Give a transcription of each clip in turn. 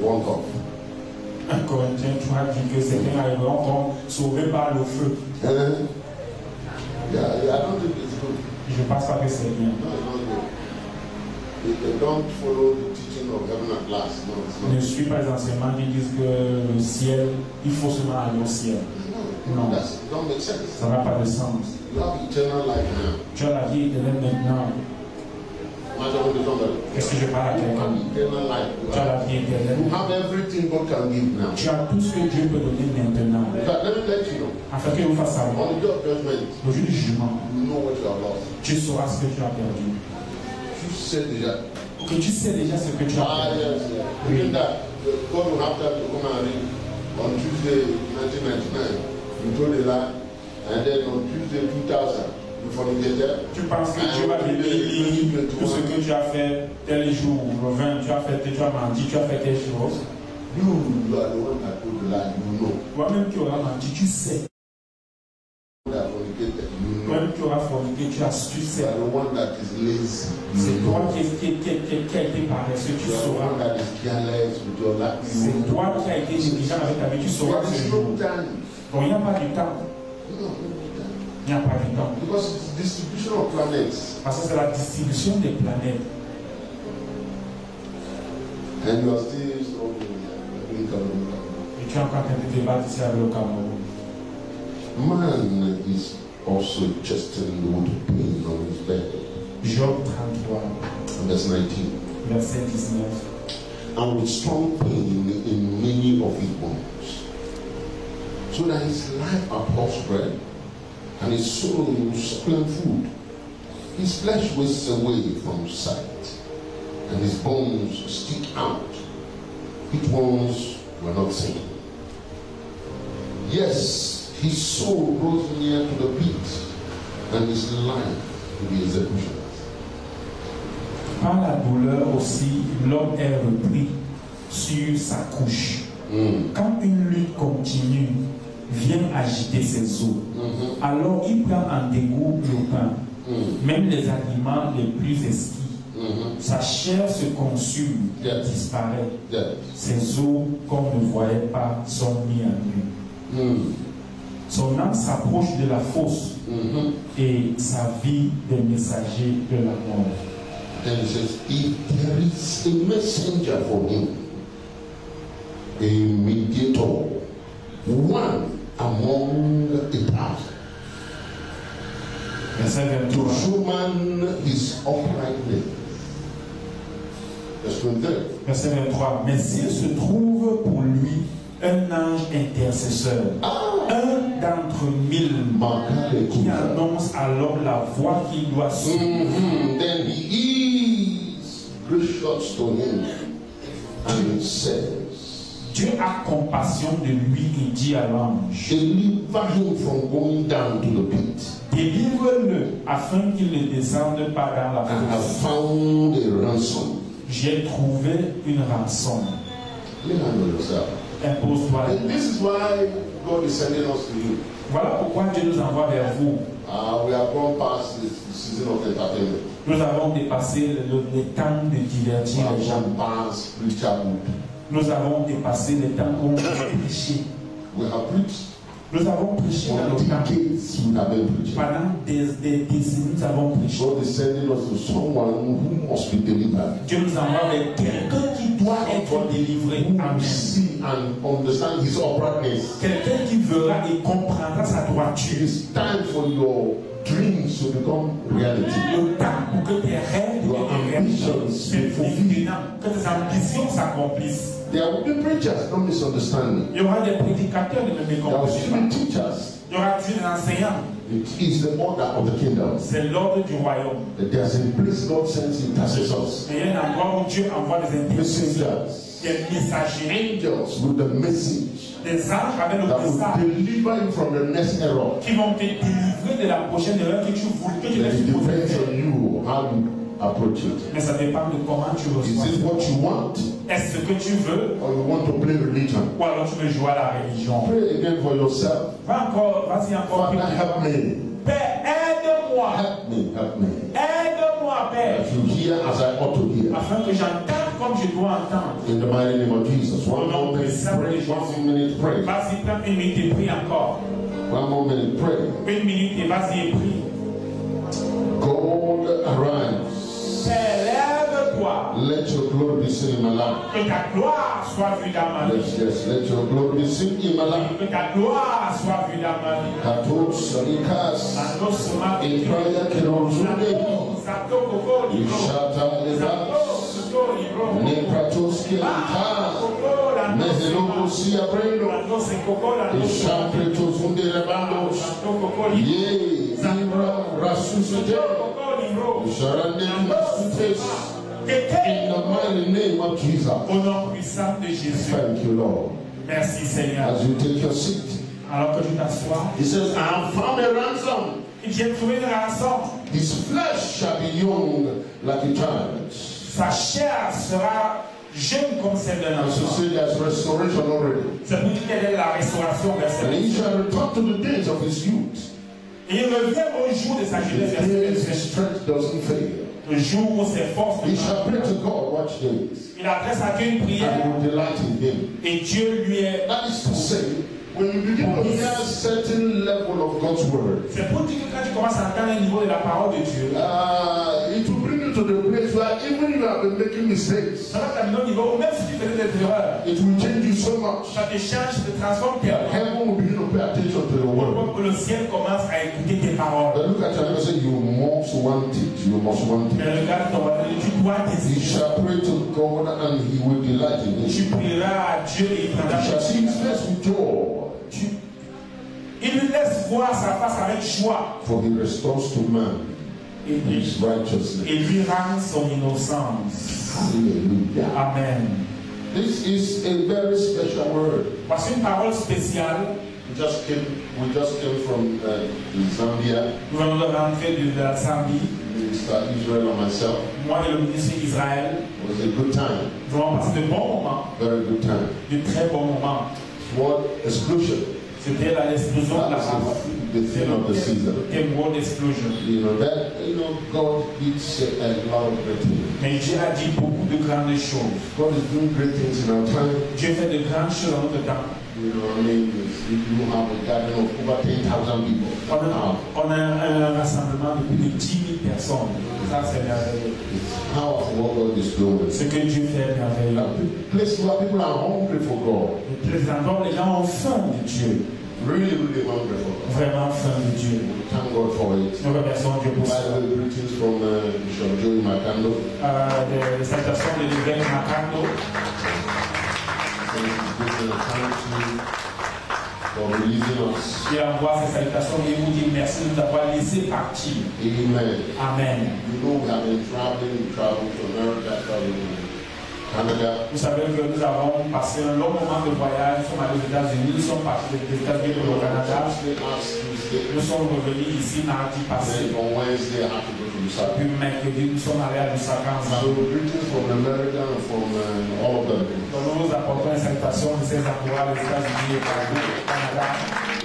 burnt off. 1 Corinthiens 3 dit que certains arriveront comme sauvés par le feu. Yeah, I don't think it's good. Je ne pense pas que c'est bien. No, it's not good. They don't follow the teaching of heaven at last. No, it's not. Ne suis pas les enseignements qui disent que le ciel, il faut seulement aller au ciel. No, it don't make sense. Ça n'a pas de sens. You have eternal life now. Tu as la vie éternelle maintenant. Est-ce que je parle à quelqu'un? Tu as la vie éternelle. You have everything God can give now. Tu as tout ce que Dieu peut donner maintenant. Let me let you know. Afin que vous fasse savoir. On the day of judgment, Le jour du jugement, you know what you have lost. tu sauras ce que tu as perdu. Tu sais déjà. Ok, tu sais déjà ce que tu as perdu. Yes, yes. Even that, God will have time to come and read. On Tuesday 1999, you told a lie, and then on Tuesday 2000. Tu penses que Dieu va venir tout ce que tu as fait tel jour, le 20, tu as menti, tu as fait quelque chose. You are the one that told the lie, you know. Toi-même qui auras menti, tu sais. Toi-même qui auras forniqué, tu sais. You are the one that is lazy. C'est toi qui a été paresseux, tu sauras. C'est toi qui a été négligent avec ta vie, tu sauras ce jour. Bon, il n'y a pas du temps. Il n'y a pas de temps. Because it's distribution of planets. Parce que c'est la distribution des planètes. And you are still struggling with Cameroon. Et tu es encore en train de débattre ici avec le Cameroun. Man is also chastened with pain on his bed. Job 33. Verse 19. Verset 19. And with strong pain in many of his bones. So that his life abhors bread. And his soul succulent food. His flesh wastes away from sight, and his bones stick out, which ones were not seen. Yes, his soul grows near to the pit, and his life to the executioners. Par la douleur aussi, l'homme est repris sur sa couche. Quand une lutte continue vient agiter ses os. Alors il prend en dégoût le pain, même les aliments les plus exquis. Sa chair se consume, disparaît. Ses os, qu'on ne voyait pas, sont mis en nu. Son âme s'approche de la fosse et sa vie des messagers de la mort. And he says, if there is a messenger for him, a mediator, one among 1,000, to show man his uprightness. Verset 23. Mais s'il se trouve pour lui un ange intercesseur, un d'entre 1000 qui annonce alors la voie qu'il doit suivre, then he is gracious to him and says, Dieu a compassion de lui et dit à l'ange, deliver him from going down to the pit. Délivre-le afin qu'il ne descende pas dans la I have fosse. found a ransom. J'ai trouvé une rançon. Impose-toi. And this is why God is sending us to you. Voilà pourquoi Dieu nous envoie vers vous. We have gone past the season of entertainment. Nous avons dépassé le temps de divertir les gens. Past preacherhood. Nous avons dépassé le temps où on prêchait. We have preached. Nous avons prêché dans nos temps. Pendant des décennies, nous avons prêché. God is sending us to someone who must be delivered. Dieu nous envoie vers quelqu'un qui doit être délivré. Who see and understand his uprightness. Quelqu'un qui verra et comprendra sa droiture. It's time for your dreams to become reality. Le temps pour que tes rêves se fulfillent, que tes ambitions s'accomplissent. There will be preachers, don't misunderstand me. Il y aura des prédicateurs, ne me There will mécomprenez pas. be teachers. Il y aura des enseignants. It is the order of the kingdom. C'est l'ordre du royaume. There's a place God sends intercessors. Et il y a un endroit où Dieu envoie des intercesseurs, Messengers. des messagers, Angels with the message des anges avec le that message will deliver you from the next error. qui vont te délivrer de la prochaine erreur que tu voulais, que tu And n'es it supposé depends faire. on you how you approach it. Mais ça dépend de comment tu Is reçois. it what you want, Est-ce que tu veux or you want to play religion? ou alors tu veux jouer à la religion? Pray again for yourself. Vas-y encore. Father, help me. Père, aide-moi. Help me. Help me. Aide-moi, Père. That you hear as I ought to hear. Afin que j'entende comme je dois entendre. In the mighty name of Jesus. One more minute, pray. 1 minute, pray. Vas-y, prends une minute et prie encore. 1 more minute, pray. Une minute et vas-y et prie. God, arise. Lève-toi. Let your glory be seen in my life. Que ta gloire soit vue dans ma vie. Yes, let your glory be seen in my life. Que ta gloire soit vue dans ma vie. Katos, Rikas, Ibraya, Kirozunde, Ishata, Lebas, Nepratos, Kirita, Mezelobo, Siabrelo, Ishapretos, Unde Lebandos, Ye, Zibra, Rasusete, Isharande, Masutes. In the mighty name of Jesus. Au nom puissant de Jésus. Thank you, Lord. Merci, Seigneur. As you take your seat. Alors que tu t'assois. He says, I have found a ransom. Il vient trouver une rançon. His flesh shall be young like a child. Sa chair sera jeune comme celle d'un As you enfant. say, there's restoration already. C'est pour dire quelle est la restauration And verset. he shall return to the days of his youth. Et il revient au jour de sa The jeunesse days verset. his strength doesn't fail. Le jour où ses forces He shall pray to God, watch this, il adresse à Dieu une and prière will delight in him. et Dieu lui est. That is to say, when you begin to hear a certain level of God's word, C'est pour dire que quand tu commences à entendre un niveau de la parole de Dieu, it will bring you to the place where even if you have been making mistakes, ça va t'amener au niveau où même si tu faisais des erreurs, it will change you so much. ça te change, te transforme tellement. Heaven will begin to pay attention to the word. Pour que le ciel commence à écouter tes paroles. But look at your neighbor and say, you must want it. You must want it. Mais regarde ton voisin, tu dois He décider. shall pray to God and he will delight in Tu it. prieras à Dieu et il prendra He shall see his face with joy, Il lui laisse voir sa face avec joie for he restores to man et his righteousness. lui rend son innocence. Hallelujah. Amen. This is a very special word. Voici une parole spéciale. We just came from Zambia, Nous venons de rentrer de la Zambie. Minister Israel and myself. Moi et le ministre Israël. It was a good time, Nous avons passé de bons moments, very good time. de très bons moments. What explosion? C'était l'explosion de la parole. The thing of the season. C'était une world explosion. God did say a lot of great things. Mais Dieu a dit beaucoup de grandes choses. God is doing great things in our time. Dieu fait de grandes choses dans notre temps. You have a gathering of over 10,000 people. On a un rassemblement de plus de 10 000 personnes. Ça, c'est merveilleux. It's powerful what God is doing. Ce que Dieu fait est merveilleux. Place where people are hungry for God. Les gens ont faim de Dieu. Really hungry for God. Vraiment faim de Dieu. Thank God for it. Nous remercions Dieu pour By ça. the way, greetings from Bishop Joey Makando. Les salutations de l'évêque Makando. For releasing us. Il envoie ses salutations et vous dit merci de nous avoir laissé partir. Amen. Amen. You know we have been traveling, traveling to America, traveling to Canada. Vous savez que nous avons passé un long moment de voyage. Nous sommes allés aux États-Unis, nous sommes partis des États-Unis au Canada. Nous sommes revenus ici mardi passé. Then on Wednesday I have to go to Lusaka. Puis mercredi, nous sommes allés à Lusaka. So greetings from America and from all of them. Donc nous vous apportons une salutation de ces endroits, les États-Unis et au Canada.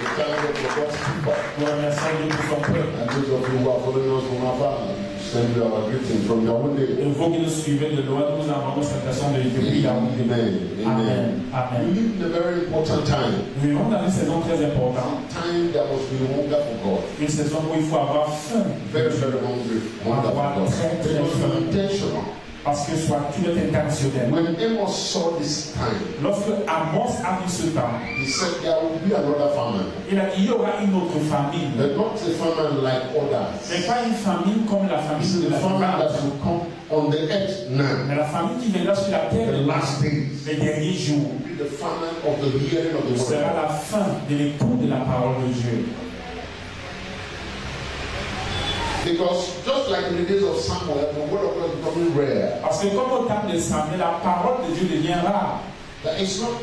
We thank God for God's people. Nous remercions Dieu pour son peuple. And those of you who are following us from afar, send you our greetings from Yaoundé. Et vous qui nous suivez de loin, nous envoyons une salutation depuis Yaoundé. Amen. Amen. We live in a very important time. Nous vivons dans une saison très importante. Time that must be hunger for God. Une saison où il faut avoir faim. Very, very hungry. Hunger for God. It was intentional. Parce que soit tout est intentionnel. When Amos saw this time, Lorsque Amos a vu ce temps, he said there will be another famine. il a dit il y aura une autre famine. But not a famine like others. Mais pas une famine comme la This famine is de the la famine Bible. that will come on the earth now. Mais la famine qui viendra sur la terre The last days les derniers jours will be the famine of the hearing of the sera word. la fin de l'écoute de la parole de Dieu. Because just like in the days of Samuel, the word of God is becoming rare. Parce que comme au temps de Samuel, la parole de Dieu devient rare. That it's not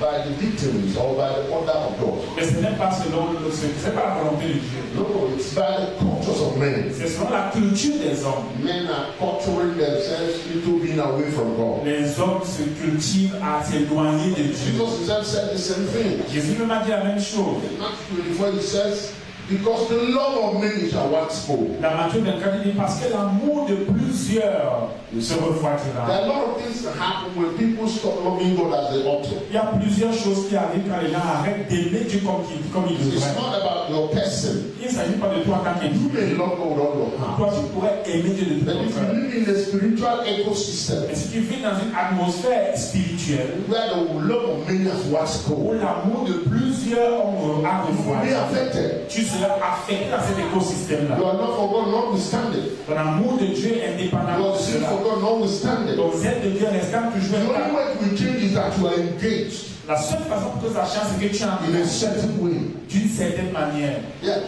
by the dictates or by the order of God. Mais ce n'est pas selon c'est pas la volonté de Dieu. No, it's by the cultures of men. C'est selon la culture des hommes. Men are culturing themselves into being away from God. Les hommes se cultivent à s'éloigner de Dieu. Jesus himself said the same thing. Jésus même a dit la même chose. In Acts 24, he says, Because the love of many shall wax cold. La nature d'un cas dit parce que l'amour de plusieurs se refroidira. There are a lot of things that happen when people stop loving God as they ought to. Il y a plusieurs choses qui arrivent quand les gens arrêtent d'aimer Dieu comme il It's devrait. not about your person. Il ne s'agit pas de toi quand tu You may love God with all your heart. toi, tu pourrais aimer Dieu de tout But ton if cœur. you live in a spiritual ecosystem Mais si tu vis dans une atmosphère spirituelle where the love of many has waxed où cold, l'amour de plusieurs hommes a you will be refroidi, affected. tu seras affecté dans cet écosystème-là. Your love for God notwithstanding. Ton amour de Dieu est indépendamment Your de sin cela. for God notwithstanding. Ton zèle de Dieu restant The toujours only intact. way it will change is that you are engaged La seule façon pour que ça change, c'est que tu es in a certain way. d'une certaine manière. Yeah.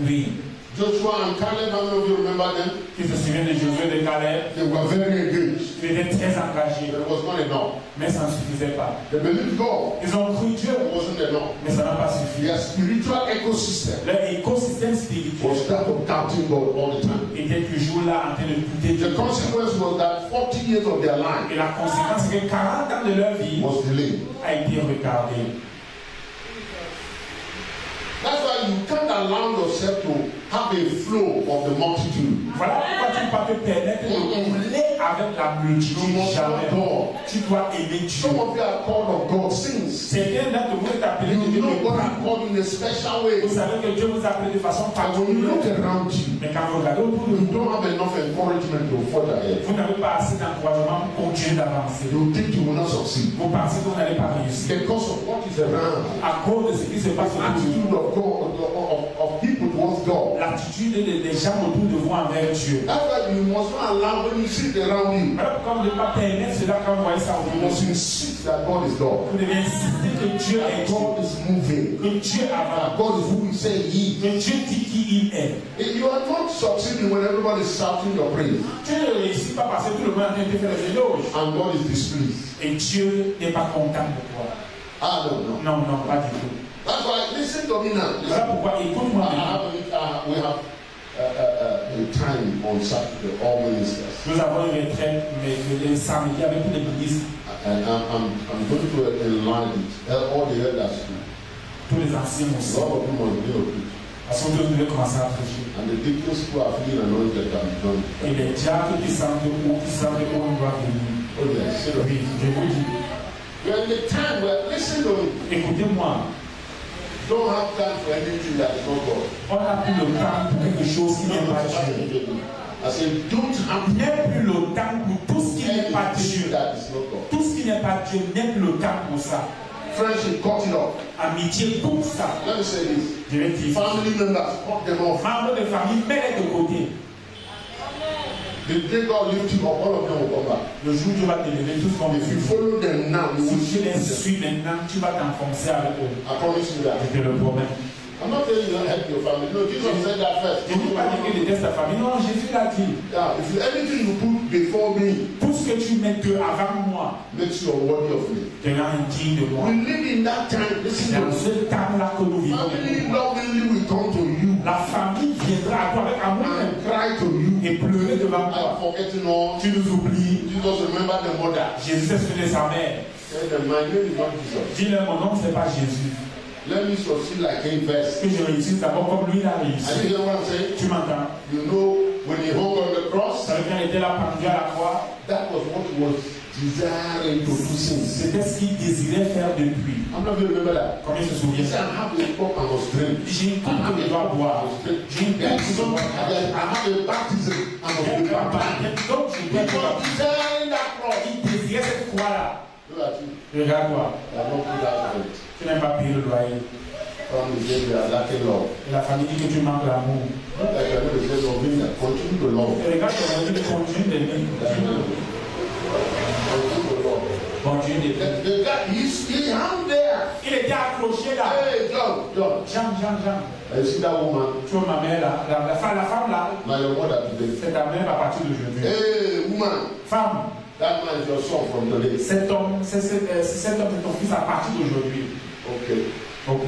Oui. Joshua and Caleb, how many of you remember them? Tu te souviens de Josué de Caleb? They were very engaged. Ils étaient très engagés, But it was not enough. mais ça ne suffisait pas. They believed God. Ils ont cru Dieu, It wasn't enough. mais ça n'a pas suffi. Their spiritual ecosystem Leur écosystème spirituel was that of doubting God all the time. était toujours là en train de douter The de Dieu. consequence was that 40 years of their life Et la conséquence, c'est que 40 ans de leur vie was delayed. a été retardée. That's why you can't allow yourself to have a flow of the multitude. Voilà pourquoi tu ne peux pas te permettre de rouler avec la multitude. You must love Jamais. God. Tu dois aimer Dieu. Some of you are called of God since. Certains d'entre vous est appelé de You Dieu. know God has called in a special way. Vous savez que Dieu vous a appelé de façon And when you look particulière. around you, Mais quand vous regardez autour de you vous, don't have enough encouragement to further ahead. vous n'avez pas assez d'encouragement pour continuer d'avancer. You think you will not succeed Vous pensez que vous n'allez pas réussir. because of what is around. À cause de ce qui se passe autour de vous. Attitude of God, of people towards God. L'attitude des gens autour de vous envers Dieu. That's why you must not allow when you sit around you. Voilà pourquoi vous ne devez pas permettre cela quand vous voyez ça autour You de must vous. insist that God is God. Vous devez insister que Dieu est That Dieu. God is moving. Que Dieu That avance. God is who He say He is. Que Dieu dit qui il est. If you are not succeeding when everybody is shouting your praise Tu ne réussis pas parce que tout le monde est en train de te faire des éloges. and God is displeased. Et Dieu n'est pas content de toi. Ah no, no. Non, non, pas du tout. That's why listen to me now. Voilà pourquoi, écoute-moi maintenant. We have a time on Saturday, all ministers. Nous avons une retraite, mais le samedi avec tous les ministres, And I'm going to enlarge it. All the elders too. tous les anciens A aussi. lot of them must be of it. Parce que vous devez commencer à prêcher. And the deacons who are feeling anointed can join. Et les diacres qui sentent où on doit venir. Oh yes, seriously. Oui, je vous dis, We're in the time where, listen to me, écoutez-moi, don't have time for anything that is not God. on n'a plus le temps pour quelque chose qui n'est pas Dieu. I said, don't have Il n'y a plus le temps pour tout ce qui n'est pas anything Dieu. that is not God. Tout ce qui n'est pas Dieu, il n'y a plus le temps pour ça. Friendship, cut it off. Amitié, tout ça. Let me say this. Je vais dire, Family members, cut them off. membres de famille, mets-les de côté. The day God lift you up, all of them will come back. Le jour où tu vas te lever, tous vont If you venir. follow them now, you will Si tu see les them. suis maintenant, tu vas t'enfoncer avec eux. I promise you that. Je te le promets. I'm not telling you don't help your family. No, Jesus said that first. Je ne dis pas dire que déteste ta famille. Non, Jésus l'a dit. Yeah, if you, anything you put before me Tout ce que tu mets que avant moi, makes you unworthy of me. te rend indigne de moi. We live in that time. Listen Dans to me. ce temps-là que nous vivons, Family lovingly will come to you la famille viendra à toi avec amour and cry to you. et pleurer devant I'm toi. forgetting all. Tu nous oublies. Jesus remember the mother. Jésus s'est souvenu de sa mère. Tell them, my name is not Jesus. Dis-leur, mon nom, ce n'est pas Jésus. Let me succeed like him first. Que je réussisse d'abord comme lui il a Are you réussi. hear what I'm saying? Tu m'entends? You know, when he hung on the cross, Ça veut dire qu'il était là pendu à la croix. that was what he was desiring to do since. C'était ce qu'il désirait faire depuis. I'm not going to remember that. Combien se He souvient? said, I have a cup I must drink. J'ai une coupe que je dois boire. J'ai une coupe que je dois boire. I have a baptism I must J'ai be un baptized. baptême, donc je He dois was boire. desiring that cross. Il désirait cette croix-là. Look at you. Regarde-toi. I have not put that on it. Tu n'as pas payé le loyer. Family say we are lacking love. Et la famille dit que tu manques l'amour. Not like you're going to say loving that. Continue to love. Et regarde, on a dit de continuer d'aimer. Continue to love. Continue d'aimer. The guy, he hung there. Il était accroché là. Hey, John. Jean. You see that woman? Tu vois ma mère là, la femme là, Now your mother today. c'est ta mère à partir d'aujourd'hui. Hey, woman. Femme, That man is your son from today. cet homme, c'est ton fils à partir d'aujourd'hui. Okay. Ok.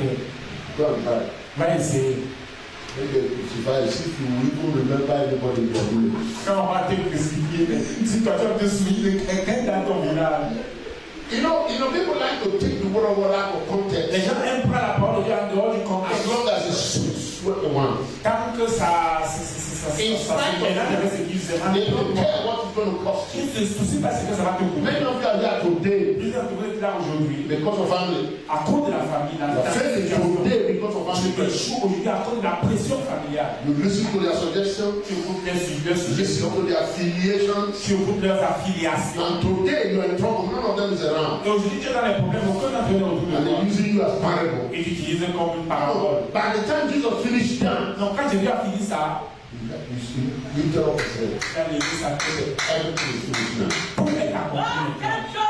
Go and try. Va essayer. When they crucify, see if you will even remember anybody in your village. Quand on va te crucifier, si toi tu vas te souvenir de quelqu'un dans ton village. You know, people like to take the word of God out of Les context. gens aiment prendre la parole de Dieu en dehors du As contexte. long as it's 21. Tant que ça est là avec ce qu'ils They don't care what it's going to cost you. ils ne se soucient pas de ce que ça va te coûter. Many of you are here today Plusieurs de vous êtes là aujourd'hui because of family. à cause de la famille. You are failing today because of family Tu pressure. échoues aujourd'hui à cause de la pression familiale. You listen to their suggestions, Tu écoutes leurs you listen suggestions, to their affiliations, tu écoutes leurs affiliations. and today you are in trouble. None of them is around. Et aujourd'hui, tu es dans les problèmes, aucun d'entre eux n'est autour de And toi. they're using you as parable. Et tu utilises comme une No, parole. by the time Jesus finished that, Donc quand Jésus a fini ça, you tell us that il a levé sa tête. everything is finished now. Tout est accompli maintenant.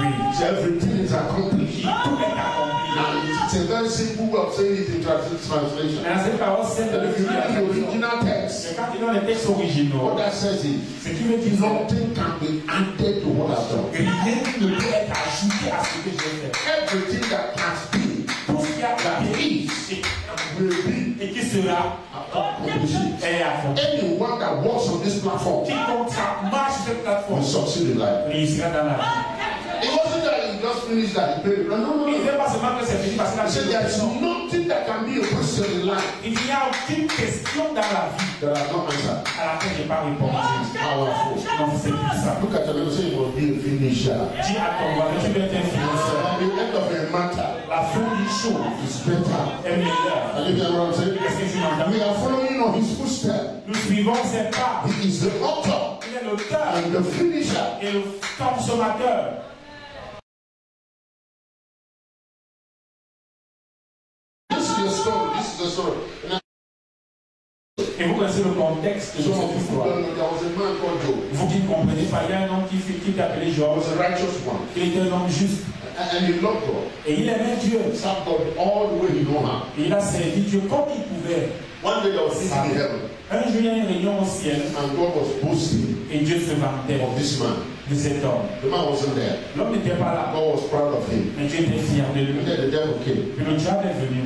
Oui. So everything is accomplished. Tout est accompli. Now, it's a very simple way of saying it in translation. Maintenant, cette parole simple But de if you read the Jésus. original text, Mais quand tu es dans les textes originaux, what that says is, ce qui veut dire nothing can be added to what I've done. rien ne peut être ajouté à ce que j'ai fait. Everything that has been Tout ce qui a été will be et qui sera accomplished. est accompli. Anyone that walks on this platform Quiconque marche sur cette plateforme will succeed in life. réussira dans la vie. It wasn't that he just finished that he paid. No, no, Il no. ne fait pas seulement que c'est fini parce qu'il a He said fait there's question. nothing that can be a question in life Il n'y a aucune question dans la vie that I've not answered. à laquelle je n'ai pas répondu. Powerful. Donc c'est pour ça. Look at your neighbor, say you must be a finisher. Dis à ton voisin, tu veux être un finisseur. At the end of a matter La fin d'une chose is better. est meilleure. Are you hearing what I'm saying? Qu'est-ce que tu m'entends? We are following on his footsteps. Nous suivons ses pas. He is the author Il est l'auteur and the finisher. et le consommateur. This is the story. This is the story. Et vous connaissez le contexte de Some of cette you histoire. don't know there was a man called Job. Vous qui ne comprenez pas, il y a un homme qui est appelé He Job. was a righteous one. Il était un homme juste. And he loved God. Et il aimait Dieu. He served God all the way he know how. Et il a servi Dieu comme il pouvait. One day there was meeting in heaven. Un jour, il y a une réunion au ciel. And God was boasting Et Dieu se vantait of this man. de cet homme. The man wasn't there. L'homme n'était pas là. God was proud of him. Mais Dieu était fier de lui. And then the devil came. Puis le diable est venu.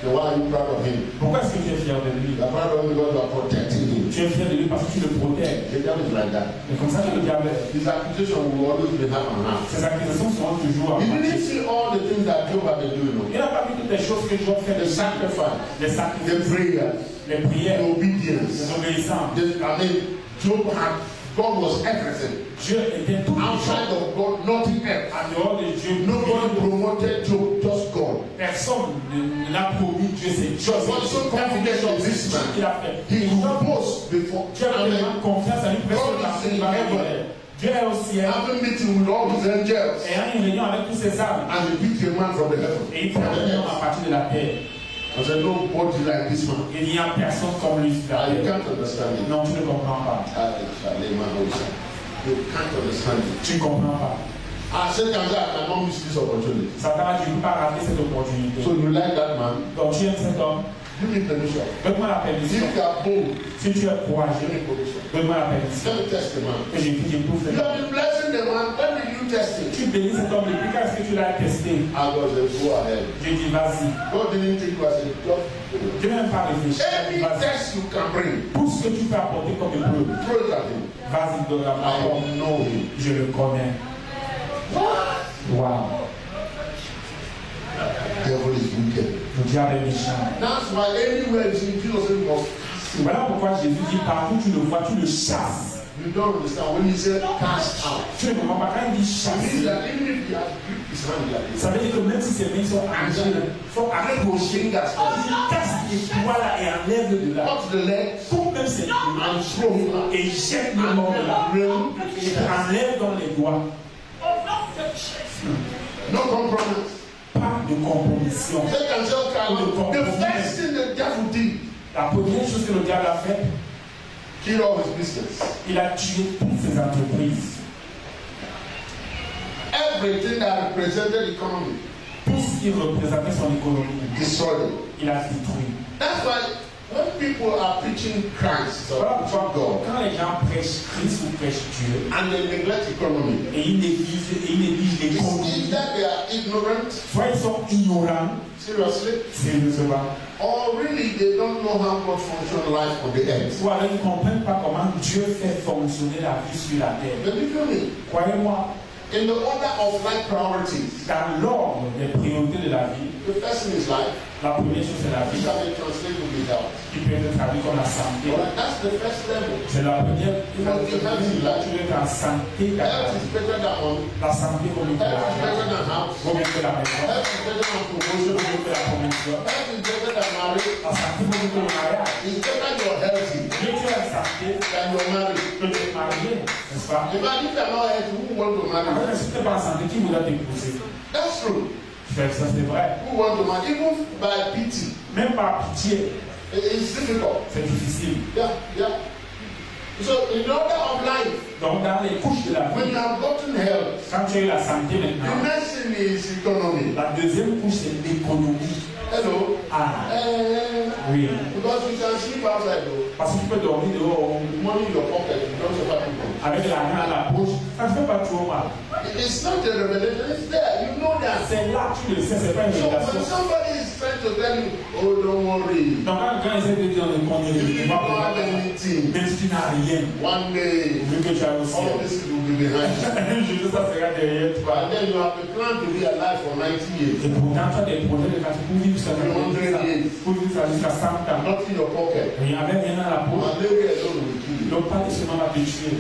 So why are you proud of him? Pourquoi est-ce que tu es fier de lui? You are proud of him because you are protecting him. Tu es fier de lui parce que tu le protèges. The devil is like that. Et comme ça que le diable est. His accusation will always be half and half. Ses accusations seront toujours à He moitié. didn't see all the things that Job had been doing. No. Il n'a pas vu toutes les choses que Job fait. The sacrifice, Les the sacrifices, prayer, les the prières, obedience. les obéissances. Job had, God was everything. Dieu était tout Outside of God, nothing else. en dehors de Dieu. Nobody promoted Job, just God. Personne n'a promis Dieu, c'est Dieu. But what's so confident of this qu'il man? a fait. He could boast before. Dieu a tellement confiance à lui, presque dans ce qu'il va révéler. Dieu est au ciel, Having meeting with all his angels, ayant une réunion avec tous ses âmes, and he picked a man from the heaven. et il fait une réunion à partir de la terre. I said, nobody like this man. Il n'y a personne comme lui sur la You terre. can't understand it. Non, tu ne comprends pas. You can't understand it. Tu ne comprends pas. I said, I cannot miss this opportunity. Satan a dit, je ne peux pas rater cette opportunité. So you like that man? Donc tu aimes cet homme, Give me permission. donne-moi la permission. If you are bold, Si tu es give courageux, me permission. donne-moi la permission. Let me test the man. Que j'éprouve You cet homme. have been blessing the man. When did you test him? Tu bénis cet homme depuis quand est-ce que tu l'as testé? I was a go ahead. J'ai dit, vas-y. God didn't think you as a job. Je n'ai même pas réfléchi. Any Vas-y. test you can bring, Tout ce que tu peux apporter comme épreuve, throw it at him. vas-y, donne-la I moi. know him. Je le connais. What? Waouh. Devil is wicked. Le diable est méchant. That's why anywhere you see Jesus you must cast him. Voilà pourquoi Jésus dit partout tu le vois, tu le chasses. You don't understand when he said cast out. Tu ne comprends pas quand il dit It means chasser. that even if he has gripped his hand like this, Ça veut dire que même si ses mains sont accrochées, fingers first, il casse les doigts là et enlève de là. cut the leg Coupe même ses doigts and throw him out. et jette le mort de là. Et enlève dans les doigts. No compromise. Pas de compromission. Satan said, the first thing the devil did, La première chose que le diable a fait, kill all his business. il a tué toutes ses entreprises. Everything that represented economy, Tout ce qui représentait son économie, destroyed it. il a détruit. That's why when people are preaching Christ or Voilà preaching pourquoi God quand les gens prêchent Christ ou prêchent Dieu, and they neglect economy, et ils négligent it's l'économie, either they are ignorant, soit ils sont ignorants, seriously, sérieusement, or really they don't know how God functions life on the earth. soit alors ils ne comprennent pas comment Dieu fait fonctionner la vie sur la terre. Believe you me, Croyez-moi, in the order of life priorities, dans l'ordre des priorités de la vie, the first thing is life, La première chose, c'est la Which vie, can be translated to be health. qui peut être traduite comme la santé. Alright, that's the first level. C'est la première. You must be healthy. Tu dois être en santé. Health is better than money. La santé comme une Health is better than house. comme une la maison. Health is better than promotion. Comme une la promotion. Health is better than marriage. La santé comme une mariage. It's better you're healthy Mieux tu es en santé than you're married. que tu es marié, n'est-ce pas? If I if you're not healthy, who want to marry? Après, si tu n'es pas en santé, qui voudra t'épouser? That's true. Ça, c'est vrai. Who want to marry? Even by pity. Même par pitié, It's difficult. c'est difficile. Yeah, yeah. So in order of life, Donc, dans les couches de la when vie, you have gotten health, quand tu as eu la santé the maintenant, next thing is economy. la deuxième couche, c'est l'économie. Hello. Ah, oui. Because you can sleep outside though. Parce que tu peux dormir dehors Money in your pocket, you don't suffer people. avec l'argent à la poche. Ça ne fait pas trop mal. It's not a revelation, it's there. You know that. C'est là, tu le sais, c'est pas une So when révélation. somebody is trying to tell you, oh, don't worry, Donc, quand ils essaient de dire qu'on est if you riche, don't have anything, même si tu n'as rien, one day vu que tu as aussi, all this will be behind you. je sais ça sera derrière toi. And then you have a plan to be alive for 90 years. Et pourtant, tu as des projets de quartier pour vivre jusqu'à 100 ans. Not in your pocket. Il n'y avait rien dans la poche. Malaria alone will kill you. Donc, pas de seulement va te tuer.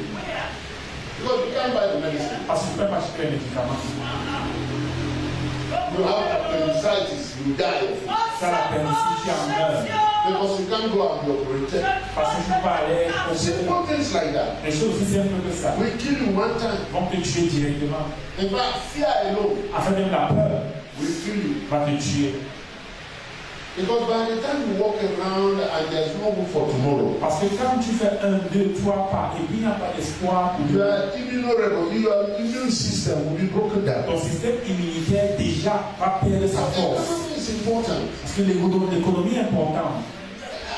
Because you can't buy the medicine. Parce que tu ne peux pas acheter les médicaments. You have appendicitis, you die. Ça, la pénicilline, tu en meurs. Because you can't go and be operated. Parce que tu peux pas aller au Simple things like that. les choses aussi simples que ça We kill you one time. vont te tuer directement. In fact, fear alone Afin même la peur will kill you. va te tuer. Because by the time you walk around and there's no hope for tomorrow, Parce que quand tu fais 1, 2, 3 pas et puis il n'y a pas d'espoir pour your immune system will be broken down. ton système immunitaire déjà va perdre sa force. Economy is important. Parce que l'économie est importante.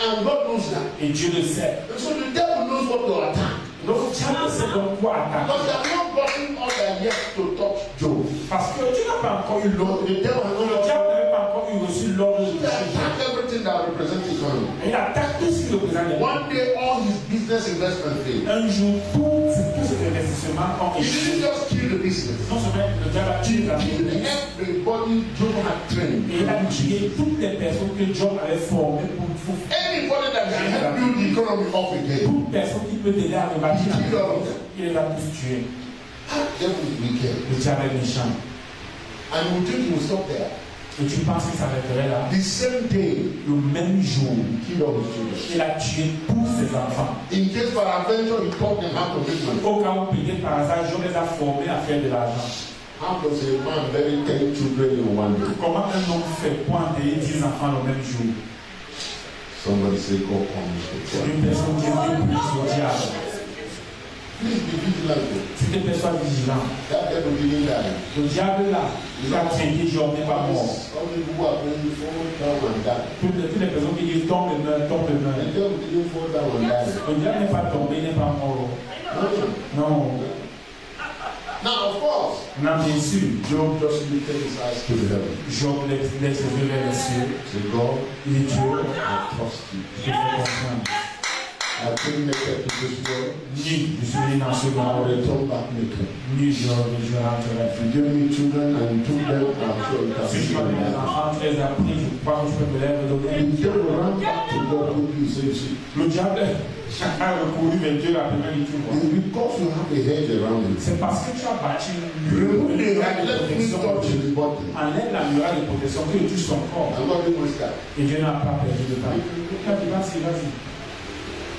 And God knows that. Et Dieu le sait. So the devil knows what to attack. Donc Dieu sait donc quoi attaquer. Because they have not gotten order yet to touch Job. Parce que tu n'as pas encore eu l'ordre. The devil has Le not diable n'avait pas encore eu reçu l'ordre de They toucher. attack everything that represents economy. Et il attaque tout ce qui représente. One day all his business investment failed. Un jour, tous ces investissements ont He didn't échoué. just kill the business. Non seulement le diable a tué la He killed everybody Job had trained. et il a tué toutes les personnes que Job avait formées pour Anybody that can help build the economy up again. toute personne qui peut t'aider à rebâtir He killed all of them. il les a tous tués. Devil is wicked. Le diable est méchant. And we think he will stop there. Et tu penses que ça s'arrêterait là? The same day, Le même jour, he killed all his children. il a tué tous ses enfants. In case peradventure he taught them how to make money. Au cas où peut-être par hasard, Job les a formés à faire de l'argent. How does a man bury 10 children in one day? Comment un homme fait pour enterrer 10 enfants le même jour? Somebody say, God punish C'est me. une personne qui est plus au diable. Please be vigilant. Si tu te sois vigilant, That devil didn't die. le diable là, il a traité Job n'est pas mort. All the people who are praying fall down and die. Toutes les personnes qui disent tombe et meurt, tombe et The meurt. devil didn't fall down and die. Le diable n'est pas tombé, il n'est pas mort. No. Non. Now, of course, Non, bien sûr. Job just lifted his eyes to the heaven. Job laisse les yeux vers les cieux. Say, God, Il est Dieu. I trust you. Je te fais confiance. I came naked to this world. Ni je suis venu dans ce I will monde. return back naked. Ni je rentrerai. If you give me children and you took them, I'm sure you can Si see je m'appelle les them. enfants, tu les as pris, je crois que je peux me les donner. The devil ran back to God with you, so you see. Le diable a recouru vers Dieu la première du tout. It's because you have a hedge around you. C'est parce que tu as bâti une Remove the muraille hedge, de let me protection. touch his body. Enlève la muraille de protection que touche son corps. I'm not doing that. Et Dieu n'a pas perdu de temps. Vas-y, vas-y.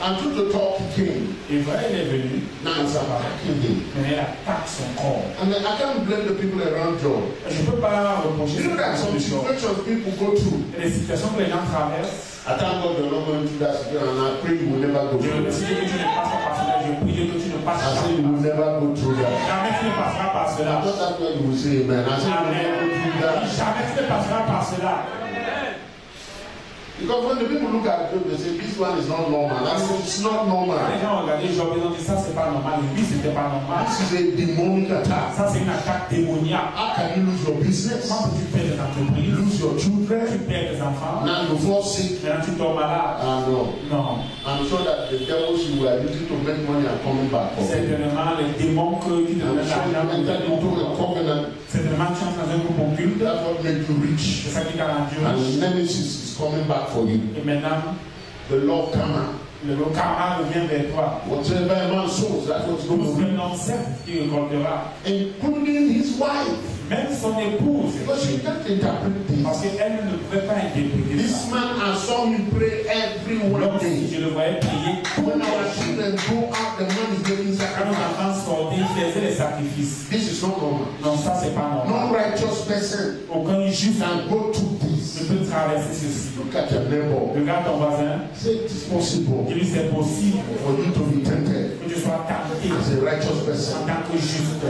And through the talk he came. Et voilà, il est venu. Now it's attacking him. Mais elle attaque son corps. And then I can't blame the people around Job. Je ne peux pas reprocher You know that some ces choses. situations people go through. Les situations que les gens traversent, I thank God you're not going through that situation, and I pray you will never go je through décide that. que tu ne passes pas par cela. Je prie Dieu que tu ne passes I pas say you will par never go through that. Jamais tu ne passeras par I cela. thought that's why you will say amen. I say you will never go through that. Jamais tu ne passeras par cela. Because when the people look at Job, they say this one is not normal. I say it's not Quand normal. les gens ont regardé Job, ils ont dit ça c'est pas normal. Lui c'était pas normal. This is a demonic attack. Ça c'est une attaque démoniaque. How can you lose your business? Comment peux-tu perdre ton entreprise? Lose lose your tu children. perds tes enfants, Now you fall sick. maintenant tu tombes malade. No. Non. I'm sure that the devils you were using to make money are coming back. Certainement, les démons qui te I'm donnent sure you l'argent, entered into a covenant. certainement tu entres dans un groupe occulte, That's what made you rich. c'est ça qui t'a rendu And riche. the nemesis is coming back for you. Et maintenant, The Lord karma. le karma revient vers toi. Whatever a man sows, that's what's Tout going ce to que reap. l'on sait, il récoltera. Including his wife. Même son épouse, Because she can't interpret parce this. qu'elle ne pouvait pas interpréter This ça. man, I saw him pray every one Donc, day. je le voyais prier tous When les our jours. children go out, the man is getting Quand nos sacrificed. enfants sortaient, ils faisaient les sacrifices. This is not normal. Non, ça, c'est pas normal. No righteous person Aucun juste can go through ne this. peut traverser ceci. Look at your neighbor. Regarde ton voisin, Say it is possible il lui c'est possible for you to be tempted que tu sois tenté as a righteous en person. tant que juste.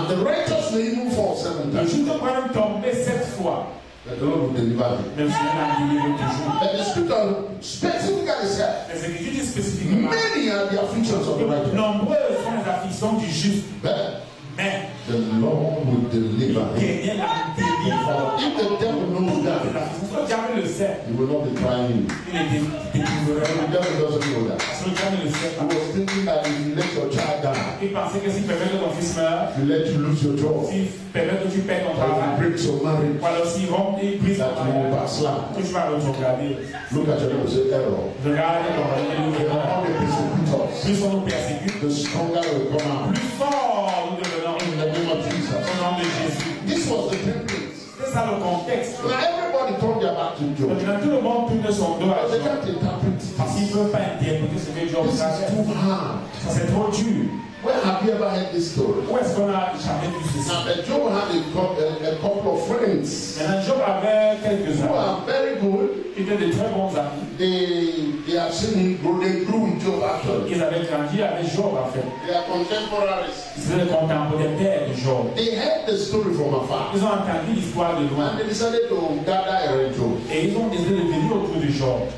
The righteous may even fall 7 Le times. juste peut même tomber 7 fois, But the Lord will deliver him. mais le Seigneur l'a délivré toujours. And the scripture specifically said, Les Écritures disent spécifiquement many are the afflictions of the righteous, nombreuses sont les afflictions du juste, but mais the Lord will deliver him. Seigneur la délivre. If the devil knows Les that, afflictions, le diable le sait, he will not be trying you. il est délivré. The devil doesn't know that. Parce que le diable ne le sait He pas. was thinking that if you let your child die, Il pensait que s'il permet que ton fils meure, you let you lose your job, s'il permet que tu perds ton or you travail, break your marriage, ou alors s'il rompt et brise ton that you will mariage, backslide. que tu vas retrograder. Look at your neighbor and say error. Regarde ton voisin et nous The verrons. more they persecute us, Plus on nous persécute, the stronger we come out. plus fort nous devenons In the name of Jesus. au nom de Jésus. This was the template. C'est ça le contexte. Now everybody turned their back to Job. Maintenant, tout le monde tourne son dos à But they Job. can't interpret it. Parce qu'ils ne peuvent pas interpréter ce que Job This is traverse. too hard. Ça, c'est trop dur. Where have you ever heard this story? Où est-ce qu'on a jamais vu ceci? Now, Job had a couple of friends Maintenant, Job avait quelques who amis are very good. qui étaient de très bons amis. They have seen him grow. They grew with Job actually. Ils avaient grandi avec Job, en fait. They are contemporaries. Ils étaient les contemporains de Job. They heard the story from afar. Ils ont entendu l'histoire de loin. And they decided to gather around Job. Et ils ont décidé de venir autour de Job.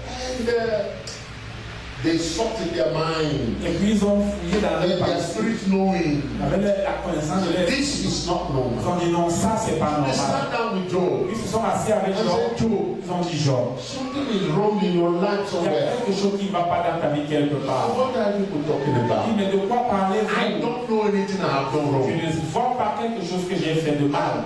And they sought in their mind. Et puis ils ont fouillé dans Let leur their pensée. spirit knowing. Avec la connaissance de leur. This is not Ils normal. ont dit non, ça c'est pas They normal. sat down with Job. Ils se sont assis avec And Job. said, Job, Ils ont dit Job, something is wrong in your life il y a somewhere. quelque chose qui ne va pas dans ta vie quelque part. What are you talking Il dit, about? mais de quoi I parlez-vous? don't know anything I have done Je wrong. ne vois pas quelque chose que j'ai fait de mal.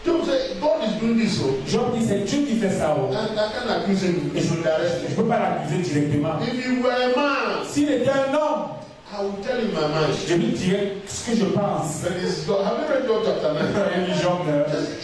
Job said, God is doing this. So Job dit, c'est Dieu qui fait ça. Oh. I can't accuse him Et je directly. ne peux pas l'accuser directement. If he were a man, S'il était un homme, I would tell him my mind. je lui dirais ce que je pense. But it's God. Have you read Job chapter 9? Il dit, Job,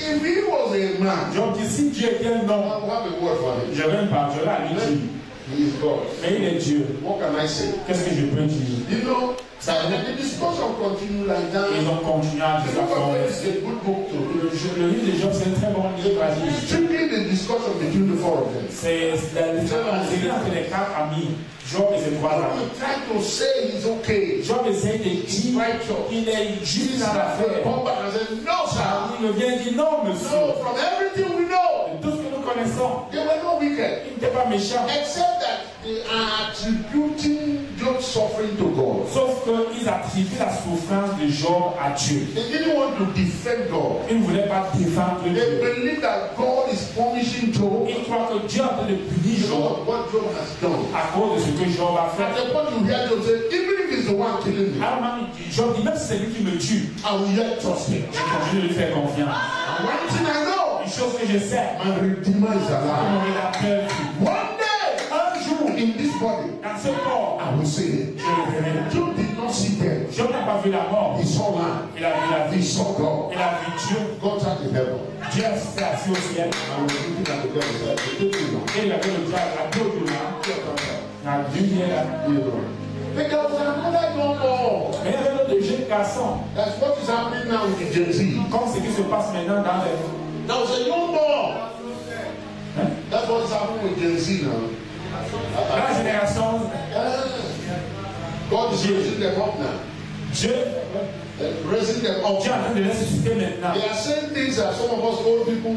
If he was a man, Job dit, si Dieu était un I homme, would have a word for him. j'aurais une parole à lui dire. He is God. Mais il est Dieu. What can I say? Qu'est-ce que je peux dire? You know, that the discussion continued like that. Ils ont continué à The dire book of Job is a good book to read. Le livre de Job, c'est un très bon livre à lire. Strictly the discussion between the four of them. C'est entre les 4 amis, Job et ses 3 amis. He tried to say he's okay. Job essaye de dire qu'il est juste dans l'affaire. Come back and say, no, sir. Il revient et dit non, monsieur. No, from everything we know, De tout ce que nous connaissons, they were not wicked. il n'était pas méchant. Except that they are attributing Job's suffering to God. Sauf qu'ils attribuent la souffrance de Job à Dieu. They didn't want to defend God. Ils ne voulaient pas défendre They Dieu. believe that God is punishing Job Ils croient que Dieu est en train de punir because Job of what Job has done. à cause de ce que Job a At fait. the point you hear Job say, even if he's the one killing me, Alors même Job dit, même si c'est lui qui me tue, I will yet trust him. je continue de lui faire confiance. And one thing I know, Une chose que je sais, my Redeemer is que alive. mon rédacteur dit, One day, un jour, in this body, dans ce corps, I will see him. je le verrai. Job did not see death. Job n'a pas vu la mort, He saw life. il a vu la He vie, saw God. il a vu Dieu. God sat in heaven. Dieu s'est assis au ciel, I was looking at the devil and said, "Take me now." et il avait le diable à dos du là, la lumière. You know. But there was another young boy. Mais il y avait d'autres jeunes garçons, That's what is happening now with the Gen Z. comme ce qui se passe maintenant dans les... There was a young boy. Hein? That's what's happening with Gen Z now. Dans la génération, God is raising them up now. Dieu, Raising them up. Dieu est en train de les susciter maintenant. They are saying things that some of us old people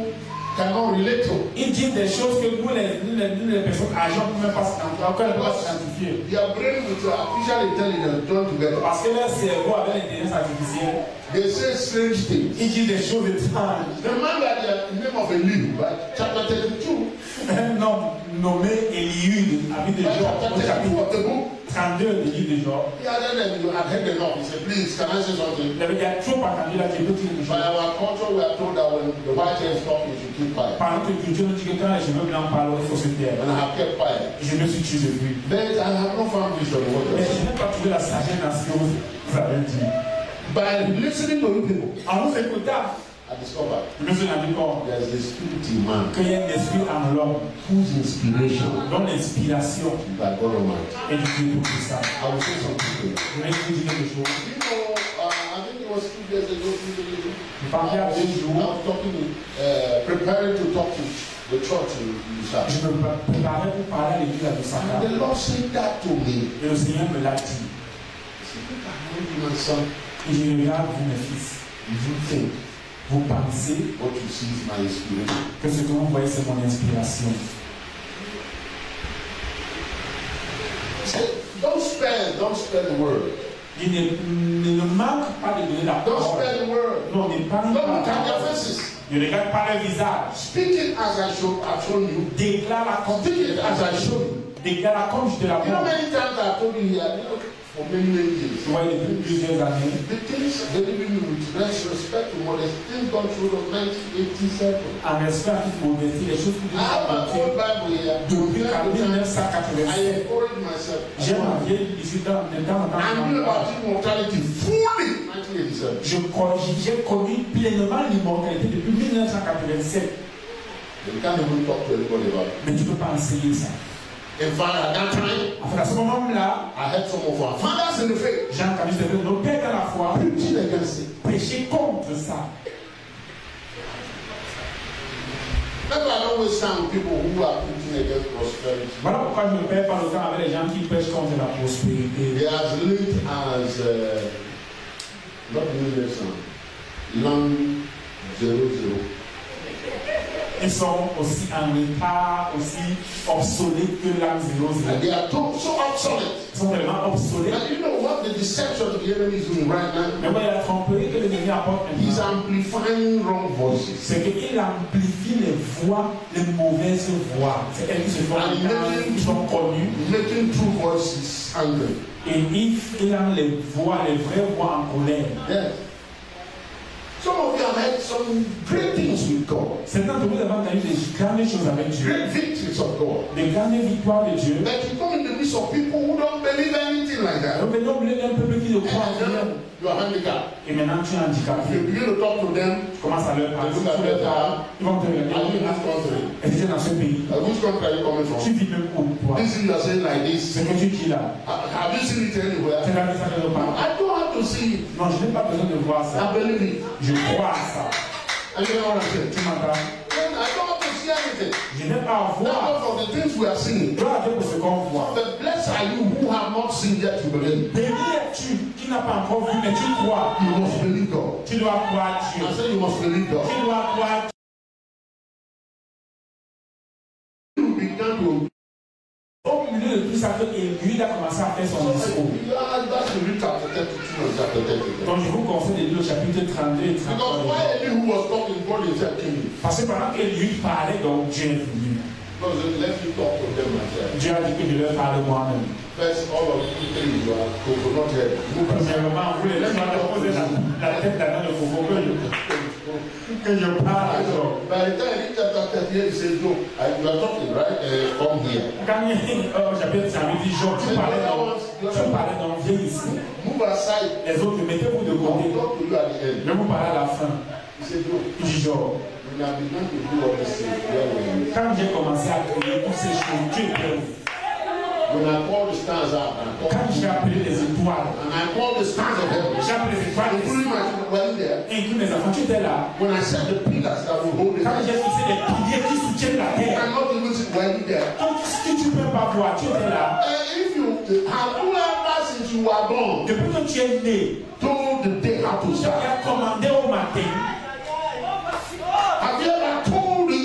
cannot relate to. Ils disent des choses que nous, les personnes âgées, ne pouvons même pas s'identifier. Their brain with artificial intelligence joined together. Parce que leur cerveau avec l'intelligence artificielle, they say strange things. Ils disent des choses étranges. Remember the name of Eliud, right? Chapter 32. Un homme nommé Eliud, ami de Job, au chapitre 32 du livre de Job. Yeah, then you have heard enough. He said, please, can I say something? Il avait trop entendu là, tu peux dire quelque chose. By our culture, we are told that when the white hair is talking, you should keep quiet. Par notre culture, nous dit que quand les cheveux blancs parlent, il faut se taire. And I have kept quiet. Je me suis tué depuis. But I have not found wisdom. Mais je n'ai pas trouvé la sagesse dans ce que vous avez dit. By listening to you people, en vous écoutant, I discovered je me suis rendu compte there's a spirit in man qu'il y a un esprit en l'homme whose inspiration dont l'inspiration is by God Almighty. est du Dieu Tout-Puissant. I will say something to you. Je vais vous dire quelque chose. You know, I think it was 2 days ago, 3 days ago. I was talking, preparing to talk to the church in Lusaka. Je me préparais pour parler à l'église à Lusaka. And the Lord said that to me. Et le Seigneur me l'a dit. He said, look at my son. Et je regarde vous, mes fils. You think vous pensez what you see is my inspiration. Que ce que vous voyez, c'est mon inspiration. Don't spare the word. Il ne manque pas de donner la parole. Don't spare the word. Non, ne parle pas. Don't look at their faces. Ne regarde pas le visage. Speak it as I shown you. Déclare-la comme Speak it as I showed you. Déclare-la comme je te la montre. You know many times I told you here, for many years. Tu vois, depuis plusieurs années. The things they live with respect to modesty, things gone through of 1987. En respect à toute modestie, les choses que I have my own Bible here. Depuis I 1987. encourage myself. J'ai ma vieille ici dans le temps. I knew about immortality fully 1987. J'ai connu pleinement l'immortalité depuis 1987. You can't even talk to anybody about it. Mais tu ne peux pas enseigner ça. In fact, at that time, à ce moment-là, I had some of our fathers in the faith. J'ai entendu nos pères dans la foi prêcher contre ça. That's why I don't waste time with people who are preaching against prosperity. Voilà pourquoi je ne perds pas le temps avec les gens qui prêchent contre la prospérité. They are as late as not million long 00. Ils sont aussi en retard, aussi obsolètes que l'an 00. And they are so obsolete. Ils sont tellement obsolètes. And you know what the deception the enemy is doing right now? Mais voilà, la tromperie que l'ennemi apporte maintenant. He's amplifying wrong voices. C'est qu'il amplifie les voix, les mauvaises voix. C'est elles qui se font entendre, qui sont connues. Making true voices angry. Et il rend les voix, les vraies voix en colère. Yes. Some of you have had some great things with God. Certains de vous avez entendu des grandes choses avec Dieu. Great victories of God. Des grandes victoires de Dieu. But you come in the midst of people who don't believe anything like that. Donc maintenant, vous êtes un peuple qui ne croit en rien. You are handicapped. Et maintenant, tu es handicapé. You begin to talk to them. Tu commences à leur parler. They look at their car. Ils vont te Are you in regarder. this country? Et tu es dans ce pays. Which country are you coming Tu from? vis même où toi. This thing you are saying like this. Ce que tu dis là. Have you seen it anywhere? C'est la message de parole. I don't have to see it. Non, je n'ai pas besoin de voir ça. I believe it. Je crois à ça. And you know what I'm saying? Tu m'entends? Then I don't have to see anything. Je n'ai pas à That's voir. not for the things we are seeing. Gloire à Dieu pour ce qu'on voit. But blessed are you who have not seen yet to believe. Béni es-tu qui n'as pas encore vu, mais tu crois. You must believe God. Tu dois croire Dieu. I say you must believe God. Tu dois croire Dieu. You began to. Au milieu de tout ça, Élie a commencé à faire son discours. That's the read chapter 32 and chapter 33. Donc je vous conseille de lire le chapitre 32 et 33. Because why Eli who was talking, God himself came in. Parce que pendant qu'Élie parlait, donc Dieu est venu. Because let me talk to them myself. Dieu a dit que je leur parle moi-même. First, all of you three, you are coconut head. Premièrement, vous les laissez poser la tête dans le coco que je parle. By the time he chapter 38, he says, no, you are talking, right? Come here. Quand j'avais dit, tu parlais donc, viens ici. Move aside. Les autres, mettez-vous de côté. Talk to you at the end. Je vous parle à la fin. He said, no. Il dit, genre, When I began to do all these things, where were you? quand j'ai commencé à créer toutes ces choses, tu étais où? When I called the stars out, Quand j'ai appelé les étoiles, and I called the stars of heaven, j'ai appelé les étoiles, including my children, were you there? inclus mes enfants, tu étais là. When I said the pillars that will hold the Quand j'ai earth, fixé les piliers qui soutiennent la you terre, cannot even see, were you there? si tu ne peux pas voir, tu étais là. If you have whoever since you were born Depuis que tu es né, told the day how to tu start, as commandé au matin. have you ever told the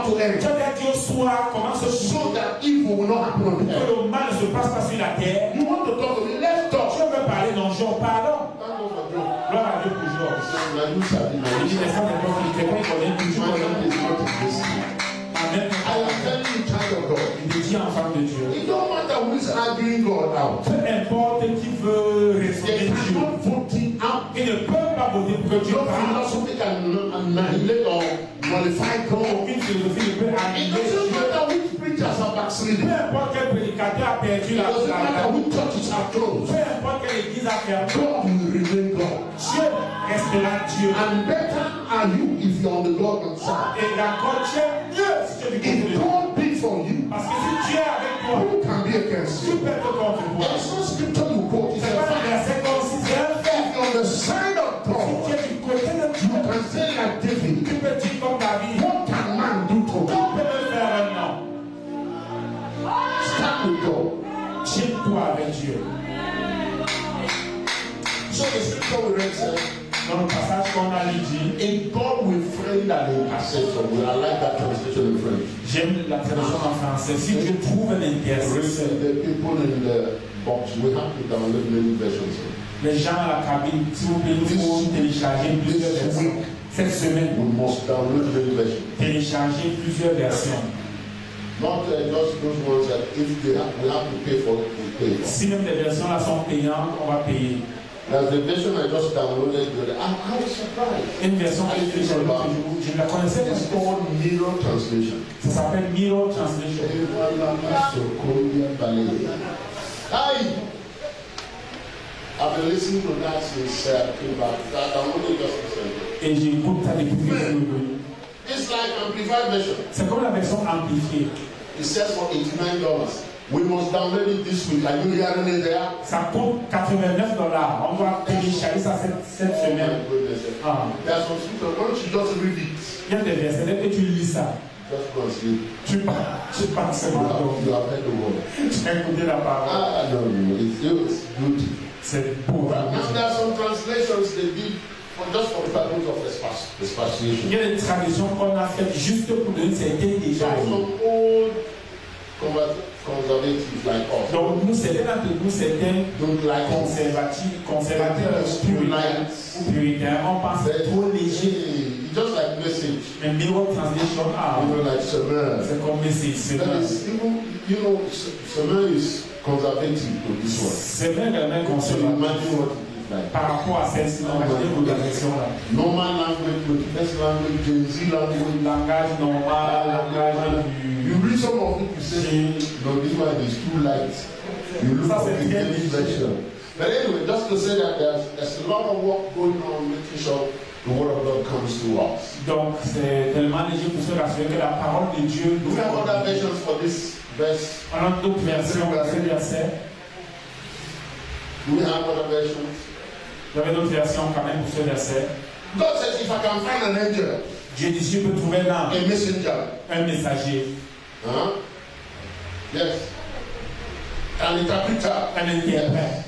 to end. Tu as dit à Dieu, soit comment se So that evil will not happen on que earth. le mal ne se passe pas sur la terre. You want to talk to me? Let's talk. Tu veux parler, non, Job, pardon. Thank God for Job. Gloire à Dieu pour Job. Now you shall be Il my dit, les femmes ne peuvent pas connaître toujours. My name is not existing. Amen. I am telling you, child of God. Il te dit, enfant de Dieu. It don't matter who is arguing God out. Peu importe qui veut They raisonner Dieu. cannot vote him out. Ils ne peuvent pas voter pour que Dieu No parle. philosophy can annihilate or nullify God. Aucune philosophie ne peut It annuler doesn't Dieu. matter which preachers are backsliding. Peu importe quel prédicateur a perdu It doesn't matter la which churches are closed. peu importe quelle église a fermé, God will remain God. Dieu restera Dieu. And better are you if you're on the God's side. Et encore, tu es mieux si tu es du côté de If Dieu. God be for you, Parce que si Dieu est avec toi, who can be against tu you? peux te contre toi. There's no scripture you quote. It's C'est a pas le fact. verset consistant. If you're on the side of Si tu God, es du côté de you Dieu, can say like David, tu peux dire comme David, what can man do to tu me? peux me faire un nom. Stand with God. Tiens-toi avec Dieu. So the scripture we read said, Dans le passage qu'on a lu dit, if God will friend and intercessor, I like that translation in French. j'aime la traduction en français. Si Dieu trouve un intercesseur, The people in the box, we have to download many versions. les gens à la cabine, s'il vous plaît, nous faut télécharger plusieurs versions. Cette semaine, We must download many versions. télécharger plusieurs versions. Not just those ones that if we have to pay for it, we pay for. Si même les versions là sont payantes, on va payer. As the version I just downloaded, I was surprised. Une version que j'ai téléchargée, je ne la connaissais pas. It's called Mirror Translation. Ça s'appelle Mirror Translation. Hi! I've been listening to that since I came back. I downloaded just recently. Et j'écoute ça depuis que je suis venu. It's like amplified version. C'est comme la version amplifiée. It says for $89. We must download it this week. Are you hearing it there? Ça coûte $89. On va télécharger ça cette semaine. Ah. There's some scripture. Why don't you just read it? Il y a des versets, dès que tu lis ça, Just go and sleep. tu pars seulement. You have heard the word. Tu as écouté la parole. No. It's good. C'est beau. Now there are some translations they did just for the purpose of expatiation. Il y a des traductions qu'on a faites juste pour donner certaines déjà. Some old conservatives like us Donc nous, certains d'entre nous, certains don't like conservateurs ou puritains, on pense que c'est trop léger. It's just like message. Mais Mirror Translation, Like Semer. c'est comme message. That is even Semer is conservative to this one. C'est même également So conservateur. imagine what it is like. Par rapport à celle-ci, on va dire la version là. Normal language, with first language, Gen Z language. Langage normal, langage You read some of it, you say, no, this one is too light. You look at the English version. But anyway, just to say that there's a lot of work going on making sure the word of God comes to us. Donc c'est tellement léger pour se rassurer que la parole de Dieu Do we have other versions for this verse? On a d'autres versions pour ce verset. Do we have other versions? Il y avait d'autres versions quand même pour ce verset. God says, if I can find an angel, Dieu dit, si je peux trouver là a messenger, un messager, yes, an interpreter, un interprète,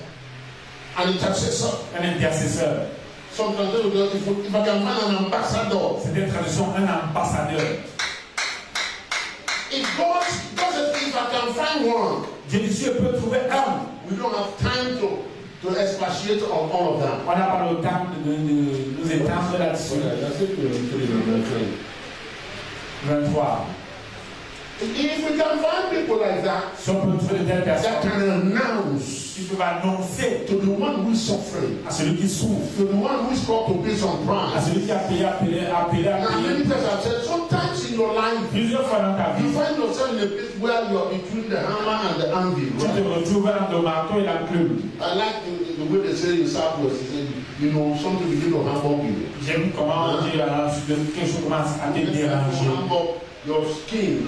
an intercessor. un intercesseur. Sometimes if I can find an ambassador, C'est une traduction, un ambassadeur. if God says, if I can find one, Dieu dit, si je peux trouver un. we don't have time to expatiate on all of them. On n'a pas le temps de nous étendre là-dessus. 23. If we can find people like that, Si on peut trouver de telles that personnes can announce qui peuvent annoncer to the one who is suffering, à celui qui souffre, to the one who is called to pay some à price. celui qui a payé, Now, many times I've said, sometimes in your life, plusieurs fois dans ta you vie, find yourself in a place where you are between the hammer and the anvil. tu te Right? retrouves entre le marteau et la plume. I like the way they say in Southwest, they say, you know, something begin to hamburg you. J'aime comment on dit quelque chose commence à te déranger. Hamburg your skin,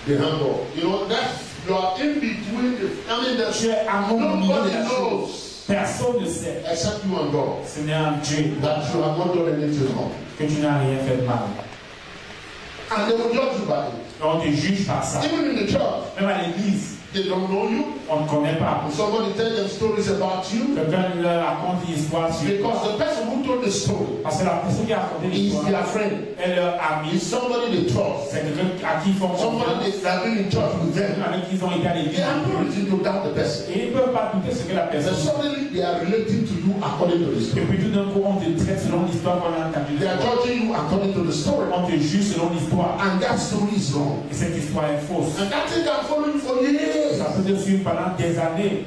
the hamburg. You know, that's, you are in between the, I mean, Tu es à mon milieu nobody de la chose. knows Personne ne sait. except you and God Ce n'est en Dieu that you have not done anything wrong. que tu n'as rien fait de mal. And they will judge you by it. Et on te juge par ça. Even in the church, Même à l'église, They don't know you. On ne connaît pas. Somebody tell them stories about you. Quelqu'un leur raconte une histoire sur toi. Because the person who told the story Parce que la personne qui a raconté is l'histoire their friend. est leur ami. Is somebody they trust. C'est quelqu'un à qui ils font Somebody they have been in church with them. avec qui ils ont été à l'église. They have no reason to doubt the person. Et ils ne peuvent pas douter ce que la But personne. suddenly they are relating to you according to the Et story. puis tout d'un coup, on te traite selon l'histoire qu'on a entendue. They are judging you according to the story. On te juge selon l'histoire. And that story is wrong. Et cette histoire est fausse. And that thing can follow you for years. Ça peut te suivre pendant des années.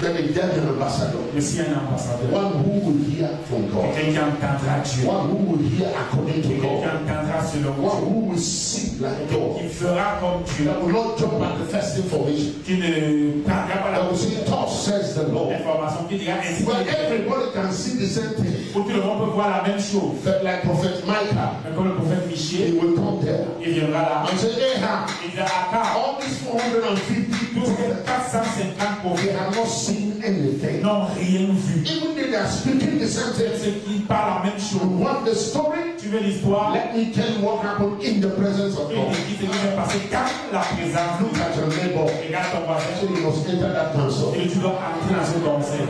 Then a devil ambassador. Mais s'il y a un ambassadeur, One who will hear from God. quelqu'un qui entendra Dieu, One who will hear according to quelqu'un qui God. entendra selon One Dieu, who will see like God. qui fera comme Dieu, That will not jump at the first information. qui ne prendra pas la That will say, thus says the Lord. information, qui dira ainsi. But everybody can see the same thing. Où tout le monde peut voir la même chose. But like Prophet Micah, Mais comme le prophète he Michée, will come there il viendra là. and say, Ahab, Il dira Akab, all these 450 tous ces prophets, 450 they prophètes have not seen anything. n'ont rien vu. Even though they are speaking the same thing. Ceux qui parlent la même You chose. want the story? Tu veux l'histoire? Let me tell you what happened in the presence of Il God. dit ce qui s'est passé quand la présence. Look at your neighbor. Regarde ton voisin. So you must enter that council. Et tu dois entrer dans ce conseil.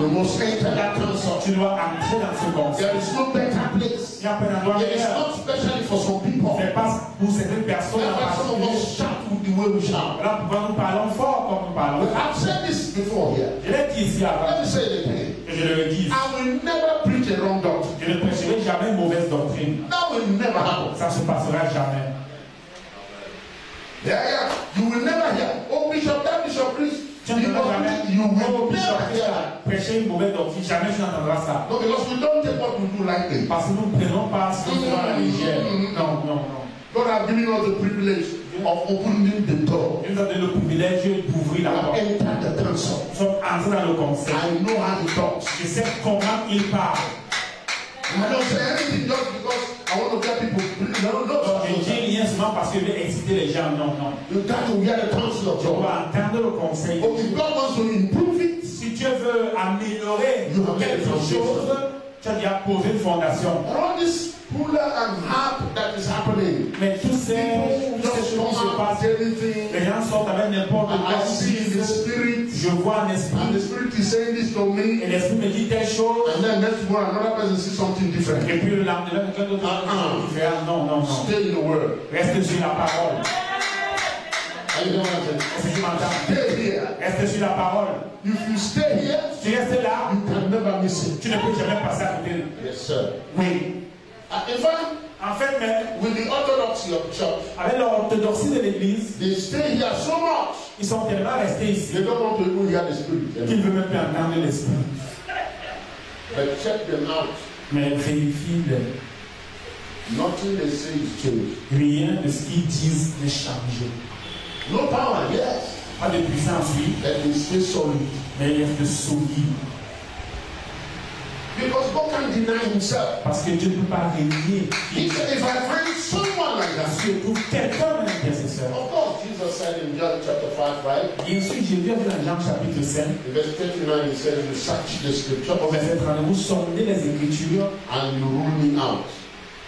You must enter that council. Tu dois entrer dans ce conseil. There is no better place. Il n'y a pas d'endroit It is meilleur. not specially for some people. C'est pas pour certaines personnes. That's why some of us shout with the way we shout. Là, pourquoi nous parlons fort comme nous parlons? But I've said this before here. Je l'ai dit ici avant. Let me say it again. Et je le redis. I will never preach a wrong doctrine. Je ne prêcherai jamais une mauvaise doctrine. That will never happen. Ça ne se passera jamais. Yeah. You will never hear. Oh, Bishop, that Bishop preach. Tu n'entendras jamais. You will Oh, never hear that. prêcher une mauvaise doctrine. Jamais tu n'entendras ça. No, because we don't take what we do lightly. Parce que nous ne prenons pas ce que nous faisons à la légère. Non, non, non. God has given us the privilege of opening the door. Nous avons le privilège d'ouvrir la porte. Enter the council. Nous sommes entrés dans le conseil. I know how he talks. Je sais comment il parle. I don't say anything just because I want to get people. No, no. Je dis rien seulement parce que je veux exciter les gens. Non, non. You got to hear the counsel of Tu God. dois entendre le conseil. Oh, if God wants to improve it, Si Dieu veut améliorer quelque chose, tu as déjà posé une fondation. all this puller and harp that is happening, Mais tous ces just choses qui se come out passent, anything. les gens sortent avec n'importe And quoi. I see in the spirit, Je vois un and the esprit, spirit is saying this to et me, l'esprit me dit telle chose, and then next one another person sees something different. et puis le lendemain, quelqu'un d'autre dit différent. Non, non, non. Stay in the word. Reste sur la parole. Are you know what I'm saying? Est-ce que tu m'entends? Stay here. Reste sur la parole. If you stay here, Tu restes là, you can never miss it. tu ne peux jamais passer à côté. Yes, sir. Oui. In fact, En fait, mais with the orthodoxy of church, avec l'orthodoxie de l'Église, they stay here so much, ils sont tellement restés ici they don't want to even hear the spirit. qu'ils ne veulent même plus entendre l'esprit. But check them out. Mais vérifie-le. Nothing they say is changed. Rien de ce qu'ils disent n'est changé. No power, yes. Pas de puissance, oui, But they stay solid. mais il reste solide. Because God can deny himself. Parce que Dieu ne peut pas régner. He said, if I find someone like that, Si je trouve quelqu'un un intercesseur. of course, Jesus said in John chapter 5, right? Bien sûr, j'ai vu dans Jean chapitre 5, In verse 29, he says, you search the scripture au verset 30, vous sondez les Écritures and you rule me out.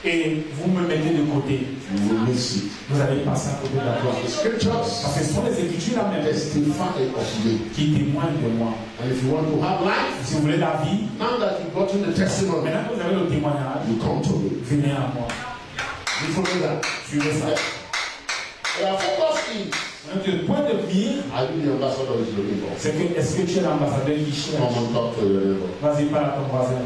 et vous me mettez de côté. You will miss it. Vous allez passer à côté de la croix. Because the scriptures Parce que ce sont les Écritures là même testify of me. qui témoignent de moi. And if you want to have life, Si vous voulez la vie, now that you've gotten the testimony, maintenant que vous avez le témoignage, you come to me. venez à moi. You follow that? Suivez ça. Our focus is, Donc, le point de vue, are you the ambassador is looking for? c'est que est-ce que tu es l'ambassadeur qui cherche? Come and talk to your neighbor. Vas-y, parle à ton voisin.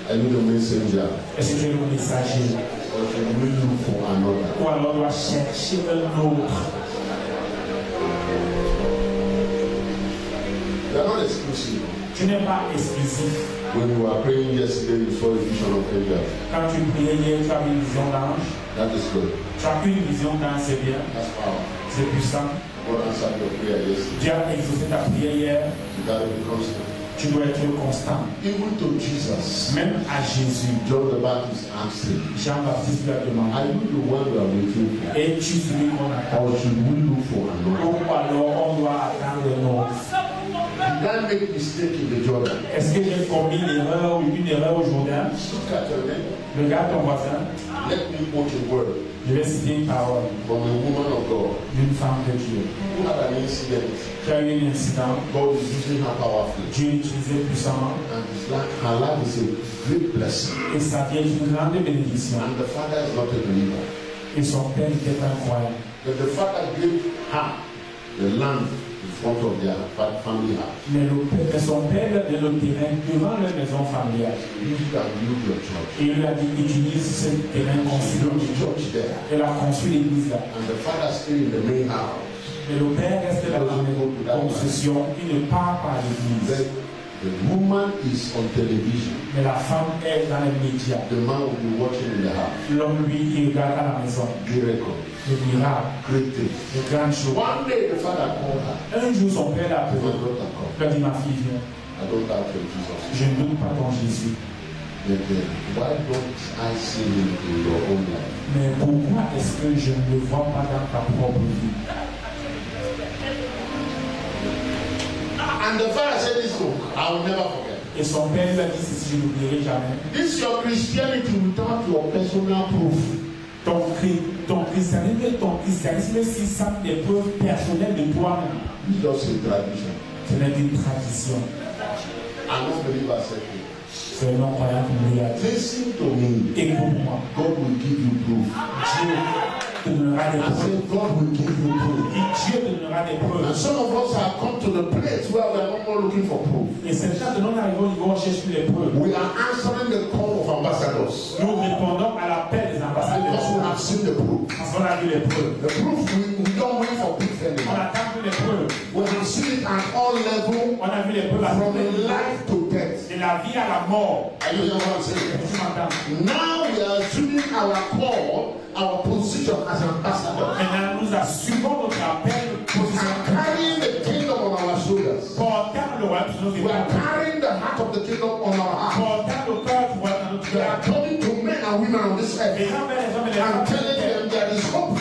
Are you the messenger? Est-ce que tu es le messager? Or should we look for another? Ou alors tu vas chercher un autre. They're not exclusive. Tu n'es pas exclusif. When you were praying yesterday, you saw a vision of angels. Quand tu priais hier, tu as vu une vision d'ange. That is good. Tu as eu une vision d'ange, c'est bien. That's power. C'est puissant. God answered your prayer yesterday. Dieu a exaucé ta prière hier. You got to be constant. Tu dois être constant. Even to Jesus, Même à Jésus, John the Baptist asked him, Jean-Baptiste lui a demandé. are you the one we are waiting for? Es-tu celui qu'on attend? Or should we look for another? Ou alors on doit attendre un autre? Did I make mistake in the Jordan? Est-ce que j'ai commis une erreur au Jourdain? Look at your neighbor. Regarde ton voisin. Let me quote a word. Je vais citer une parole from a woman of God d'une femme de Dieu who had an incident. qui a eu un incident. God is using her powerfully. Dieu l'utilisait puissamment And her life is a great blessing. et sa vie est une grande bénédiction. And the father is not a believer. Et son père était un croyant. But the father gave her the land in front of their family house. Mais son père a donné le terrain devant leur maison familiale. You can build your church. Et il lui a dit utilise ce terrain, construit Build the church there. Elle a construit l'église là. And the father stayed in the main house. Et le père reste dans la maison de construction. Il ne part pas à l'église. The woman is on television. Mais la femme est dans les médias. The man will be watching in the house. L'homme, lui, il regarde à la maison. Miracle. Le miracle. Great things. De grandes choses. One day the father called her. Un jour, son père l'a appelé. My daughter called. Il a dit, ma fille, viens. I don't doubt in Jesus. Je ne doute pas dans Jésus. But why don't I see him in your own life? Mais pourquoi est-ce que je ne le vois pas dans ta propre vie? And the father said this book, I will never forget. Et son père lui a dit ceci, je n'oublierai jamais. This is your Christianity without your personal proof. Ton christianisme, si ça des preuves personnelles de toi-même. It's just a tradition. Ce n'est qu'une tradition. I don't believe I said it. C'est un non-croyant qui me l'a dit. Listen to me. Écoute-moi. God will give you proof. Dieu te donnera des I preuves. said God will give you proof. Dieu te donnera des And preuves. some of us have come to the place where we are no more looking for proof. Et c'est déjà que nous arrivons au niveau où on cherche plus les preuves. We are answering the call of ambassadors. Nous répondons à l'appel des Because we ambassadeurs. have seen the proof. Parce qu'on a vu les preuves. The proof, we don't wait for proof On anymore. attend plus les preuves. We have seen it at all levels, On a vu les preuves à from tous les niveaux. life to death. De la vie à la mort. Are you hearing what I'm saying? Tu m'entends? Now we are assuming our call, our position as ambassadors. Maintenant, nous assumons notre appel de We position. are carrying the kingdom on our shoulders. Portant le royaume sur nos We are épaules. carrying the heart of the kingdom on our heart. Portant le cœur du royaume dans notre We are cœur. talking to men and women on this earth Et envers les hommes et les and femmes. telling them there is hope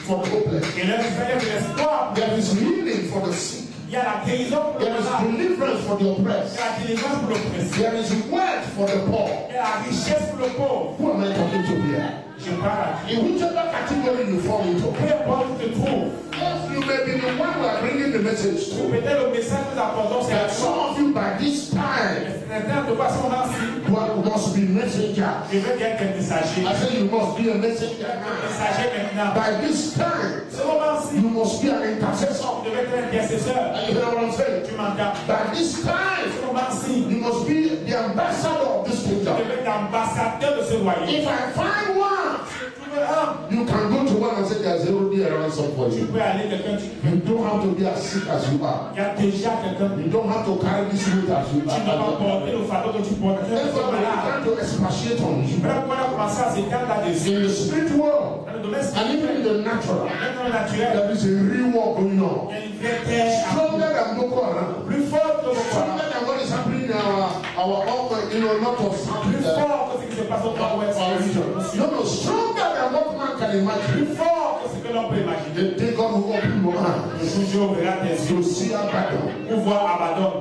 for the hopeless. Et leur faire de l'espoir. There is healing for the sick. Il y a la guérison pour le There is malade. deliverance for the Il y oppressed. a la délivrance pour l'oppressé. There is wealth for the poor. Il y a la richesse pour le pauvre. Who am I talking to here? Je parle à qui? In whichever category you fall into. Peu importe où tu te trouves. Yes, you may be the one we are bringing the message to. Peut-être le message que nous apportons, c'est à But toi. some of you by this time Certains de toi sont ainsi. you must be messenger. Je veux être un messager. I say you must be a messenger now. Messager maintenant. By this time Ce moment-ci, you must be an intercessor. je vais être un intercesseur. Are you hearing what I'm saying? Tu m'entends? By this time Ce moment-ci, you must be the ambassador of this je kingdom. vais être ambassadeur de ce royaume. If I find one, Tu veux un, you can go to one and say there's already a ransom for tu you. peux aller quelqu'un, You don't have to be as sick as you are. il y a déjà quelqu'un. You don't have to carry this weight as you Tu ne vas pas are. porter le fardeau que tu portes. Tu es Therefore, we malade. trying to expatiate on you. Voilà pourquoi on a commencé à s'étendre là-dessus. In the spirit world Dans le domaine and even in spirituel, the natural, même dans le naturel, there is a real war going il on. y a une vraie terre Stronger than Boko Haram. plus forte que le Stronger than what is happening in our own, lot of plus fort que ce qui se passe au nord-ouest. our region. No, stronger than what man can imagine. Plus fort que ce que l'on peut imaginer. The day God will open your eyes Le jour où Dieu ouvrira tes yeux to see Abaddon. pour voir Abaddon.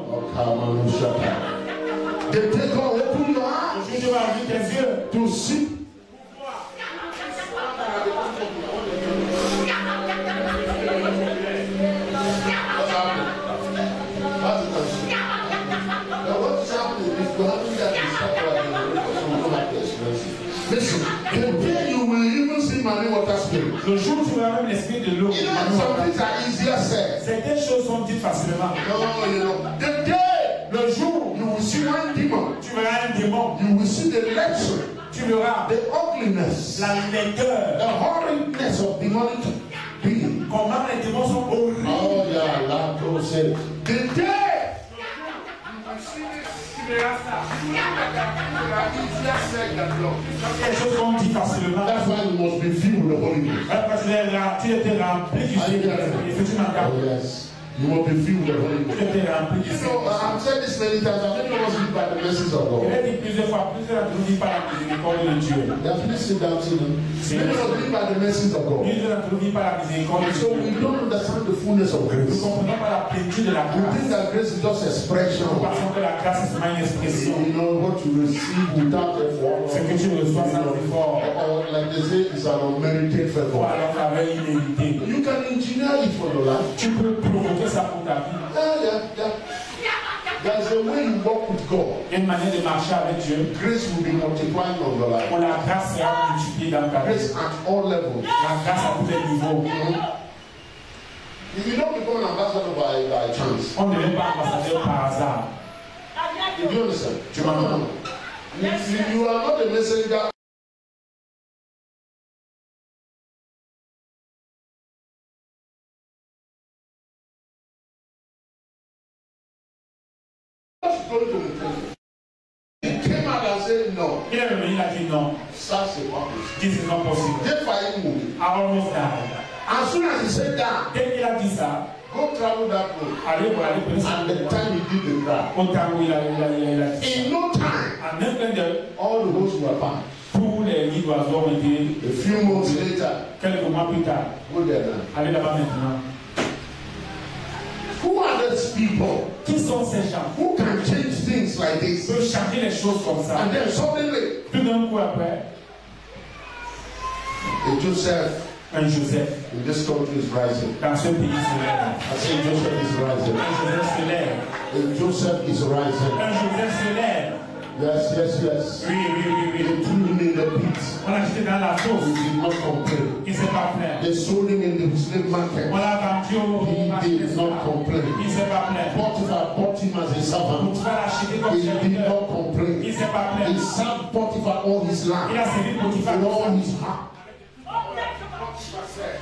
The day God will open your Le eyes jour où Dieu va ouvrir tes yeux to see. Listen, the day you will even see money water spirit. le jour où tu verras même l'esprit de l'eau. You know, some things are easier said. Certaines choses sont dites facilement. No, you know, the day Le jour you will see one demon, où tu verras un démon, you will see the lecture, tu verras the ugliness, la laideur, the horridness of demonic being. comment les démons sont horribles. Oh yeah, that God said. The day Tu verras ça. easier said than done. Les choses sont dites facilement. That's why you must be filled with the Holy Ghost. Parce que tu étais rempli du Are you Saint-Esprit. hearing me? Effectivement, Oh yes. You must be filled with the Holy Ghost. Tu es rempli du You know, I've said this many times. I think it was by the message of God. Je l'ai dit plusieurs fois, plusieurs d'entre nous par la miséricorde de Dieu. Yeah, please sit down, sit down. Many of us by the message of God. Plusieurs d'entre nous par la miséricorde de So Dieu. we don't understand the fullness of Nous grace. ne comprenons pas la plénitude de la We think grâce. that grace is just expression. Nous pensons que la grâce est seulement une expression. You know what you receive without effort. Ce que tu reçois sans effort. Or like they say, it's an unmerited Ou favor. alors faveur imméritée. You can engineer it for your life. Tu peux provoquer ça pour ta vie. Yeah. There's a way you walk with God. Il y a une manière de marcher avec Dieu. Grace will be multiplying on your life. Où la grâce sera multipliée dans ta vie. Grace at all levels. La grâce à tous les niveaux. You don't become an ambassador by chance. On ne devient pas ambassadeur par hasard. Do you understand? Tu m'entends? You are not a messenger. He came out and said no. Il est revenu, il a dit non. Ça c'est pas possible. This is not possible. J'ai failli mourir. I almost died. As soon as he said that, Dès qu'il a dit ça, go travel that road. allez pour aller prendre And the time he did the cry, au temps où il a dit ça. in no time, En un clin d'œil, all the hosts were back. tous les nids d'oiseaux ont été, A few months later, quelques mois plus tard, go there now. allez là-bas maintenant. Who are those people Qui sont ces gens who can change things like qui this? peuvent changer les choses comme ça? And then suddenly, Tout d'un coup après, Joseph un Joseph in this country is rising. dans ce pays se lève. I say Joseph is rising. Un Joseph se lève. Joseph is rising. Un Joseph se lève. Yes. Oui. They threw him in the pit. On l'a jeté dans la fosse. He did not complain. Il ne s'est pas plaint. They sold him in the slave market. On l'a vendu au marché. He did not complain. Il ne s'est pas plaint. Potiphar bought him as a servant. Tu vas l'acheter comme He did serviteur. not complain. Il ne s'est pas He plaint. served Potiphar all his Il life. a servi Potiphar. With all his heart.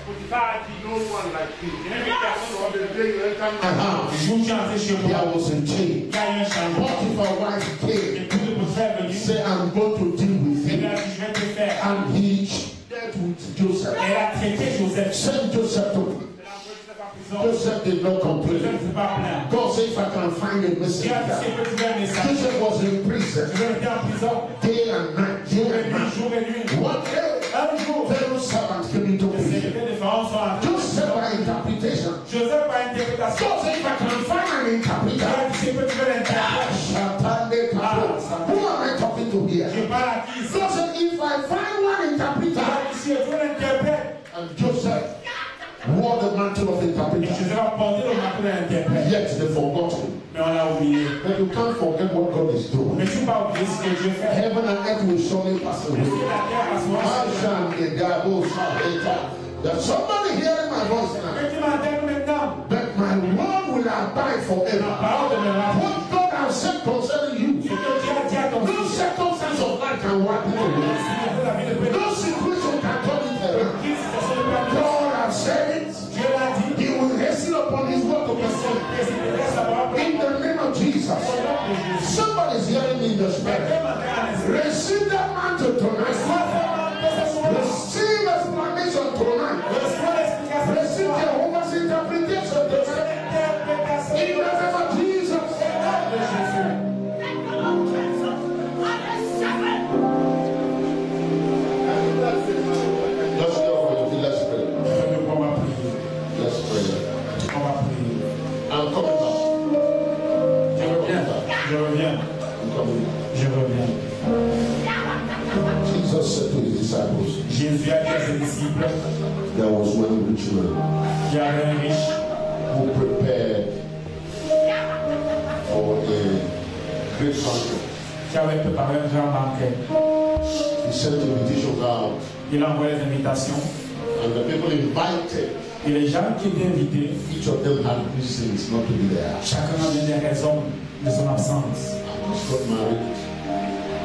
Potiphar a dit, No one like you. il n'est pas personne. From the day you enter my house, Je vous chante chez moi. there was a change. Il y a eu un changement. Potiphar wife Et came. tout le Potiphar est venu. Say, I'm going to deal with Il him. a dit, je vais te faire. And he dealt with Joseph. Et elle a traité Joseph. Send Joseph to Joseph did not complain. Joseph ne s'est pas plaint. God said, if I can find a Il a dit, messenger. c'est que tu veux un message. Joseph was in prison Je vais rester en prison. day and night, day Jour et and nuit, night. jour et nuit. One day, Un jour, Pharaoh's servant came into les prison. secrétaires des pharaons sont entrés. Joseph by interpretation. Joseph par interprétation. God said, if I can find an Il interpreter. a dit, c'est que tu veux l'interpréter. Who am I talking to here? Je parle à qui? God said, if I find one Il a interpreter. dit, si je veux l'interprète. And Joseph wore the mantle of Et interpreter. Joseph a porté le manteau de l'interprète. Yet they forgot him. Mais on l'a oublié. But you can't forget what God is doing. Mais tu ne peux pas oublier ce que Dieu fait. Heaven and earth will surely pass Et away. si la terre passe There's somebody hearing my voice now. mais tu m'entends maintenant. But my word will abide La forever. parole de la What God has said concerning you, Ce que Dieu a dit à ton no fils. circumstance of life can wipe it away. La vie de Dieu. No situation can turn it around. Qui c'est ce que God has said it. Dieu l'a dit. He will hasten upon his word to perform. In the name of Jesus. Somebody is hearing me in the spirit. Receive that mantle tonight. Receive explanation tonight. Receive Jehovah's interpretation tonight. In the name of Jesus. Let's go. Let's pray. Let's pray. I'm coming back. Je reviens. I'm coming back. Je reviens. Jesus said to his disciples, Jésus a dit à ses disciples, there was one rich man il y avait un riche who prepared for a great banquet. qui avait préparé un grand banquet. He sent invitations out, Il a envoyé les invitations and the people invited, et les gens qui étaient invités, each of them had reasons not to be there. chacun avait des raisons de son absence. I just got married.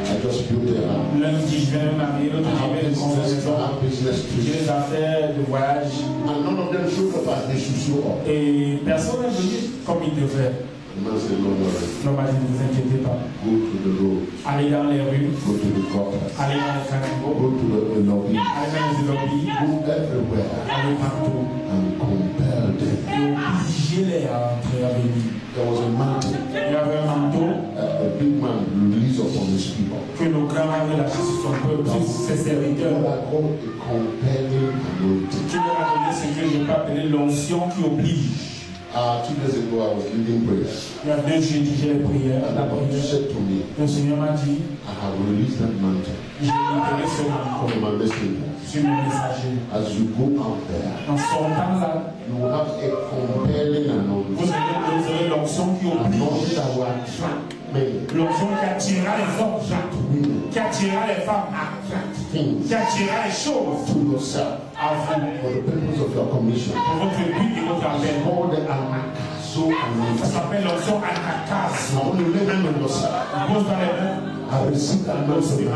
I just built a house. L'un dit je viens de me marier, l'autre dit je viens de construire une maison. I have business J'ai trips. des affaires de voyage And none of them showed up as they should show up. et personne n'est venu comme il devait. The man said, no worry. L'homme a dit ne vous inquiétez pas. Go to the road. Allez dans les rues, Go to the quarters. allez dans les caniveaux, Go to the lobby. allez dans les lobbies, Go everywhere allez partout and compel them et obligeait-les à entrer à venir. There was a mantle. Il y avait un manteau A big man released upon his people. que le grand avait lâché sur son peuple, sur ses serviteurs. What I call a compelling anointing. Qui leur a donné ce que je peux appeler l'onction qui oblige. 2 days ago, I was leading prayer. Il y a 2 jours, j'ai les prières. And La the Lord prière. said to me, Le Seigneur m'a dit, I have released that mantle j'ai libéré ce manteau from my messenger. sur mes messagers. As you go out there, En sortant là, you will have a compelling anointing. vous aurez l'onction qui Anointing oblige. that will attract men, L'onction qui attirera les hommes, attract women, qui attirera les femmes, attract things qui attirera les choses to yourself à vous. for the purpose of your commission. Pour votre but et votre appel. Call the Amakaso Ça anointing. s'appelle l'onction Anakas. Now, when you lay hand on yourself, Pose dans les mains. I receive that anointing.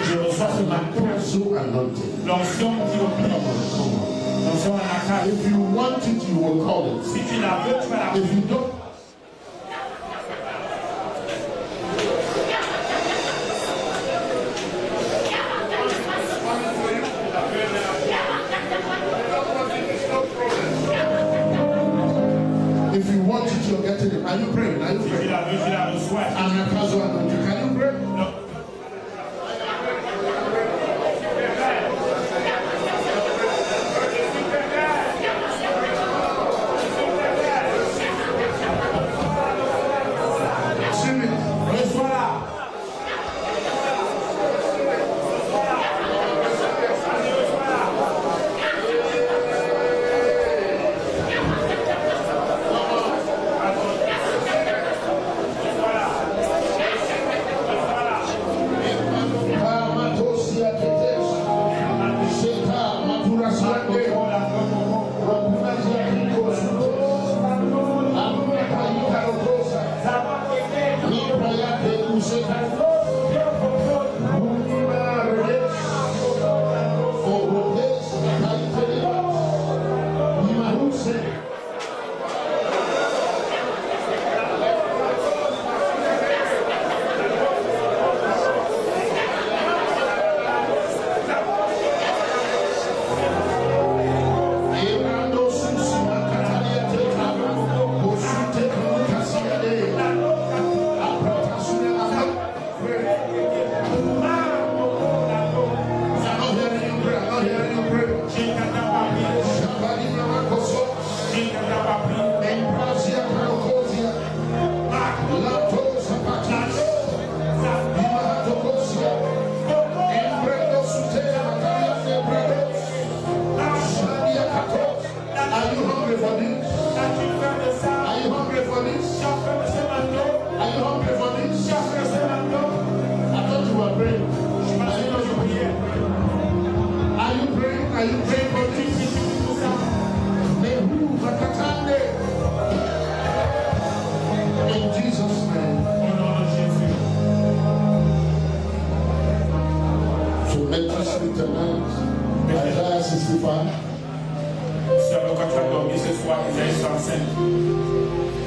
Je reçois ce manteau. Amakaso anointing. L'onction qui oblige. Come on. L'onction Anakas. If you want it, you will call it. Si tu la veux, tu vas la If you don't, if you want it, you're getting it. Are you praying? Are you Si tu praying? la veux, tu la reçois. Amakaso anointing. Can you pray? Non. Sing it. Reçois-la. Amatosia ketes. Sheka maturasiande. Rapunazia kikosuto. Amuna kaika rokosa. Libra yake useka. Munima redes. Orodes kaiteleba. Imaruse. Erando susima katalia teta. Osute kasia de. Apratasuna ama. Pray. I'm not hearing you pray. I'm not hearing you pray. Shabali mama koso. Embrasia karokosia. Lato sapatis. Imahato kosia. Embrendo sutela matalia embrendo. Shadia katos. Are you hungry for this? Are you hungry for this? Are you hungry for this? I thought you were praying. Are you praying? Are you praying for this? Nehu makatande. In Jesus' name. So make us sleep tonight. Isaiah 65. Sur le contrat dormi ce soir, Isaïe 65.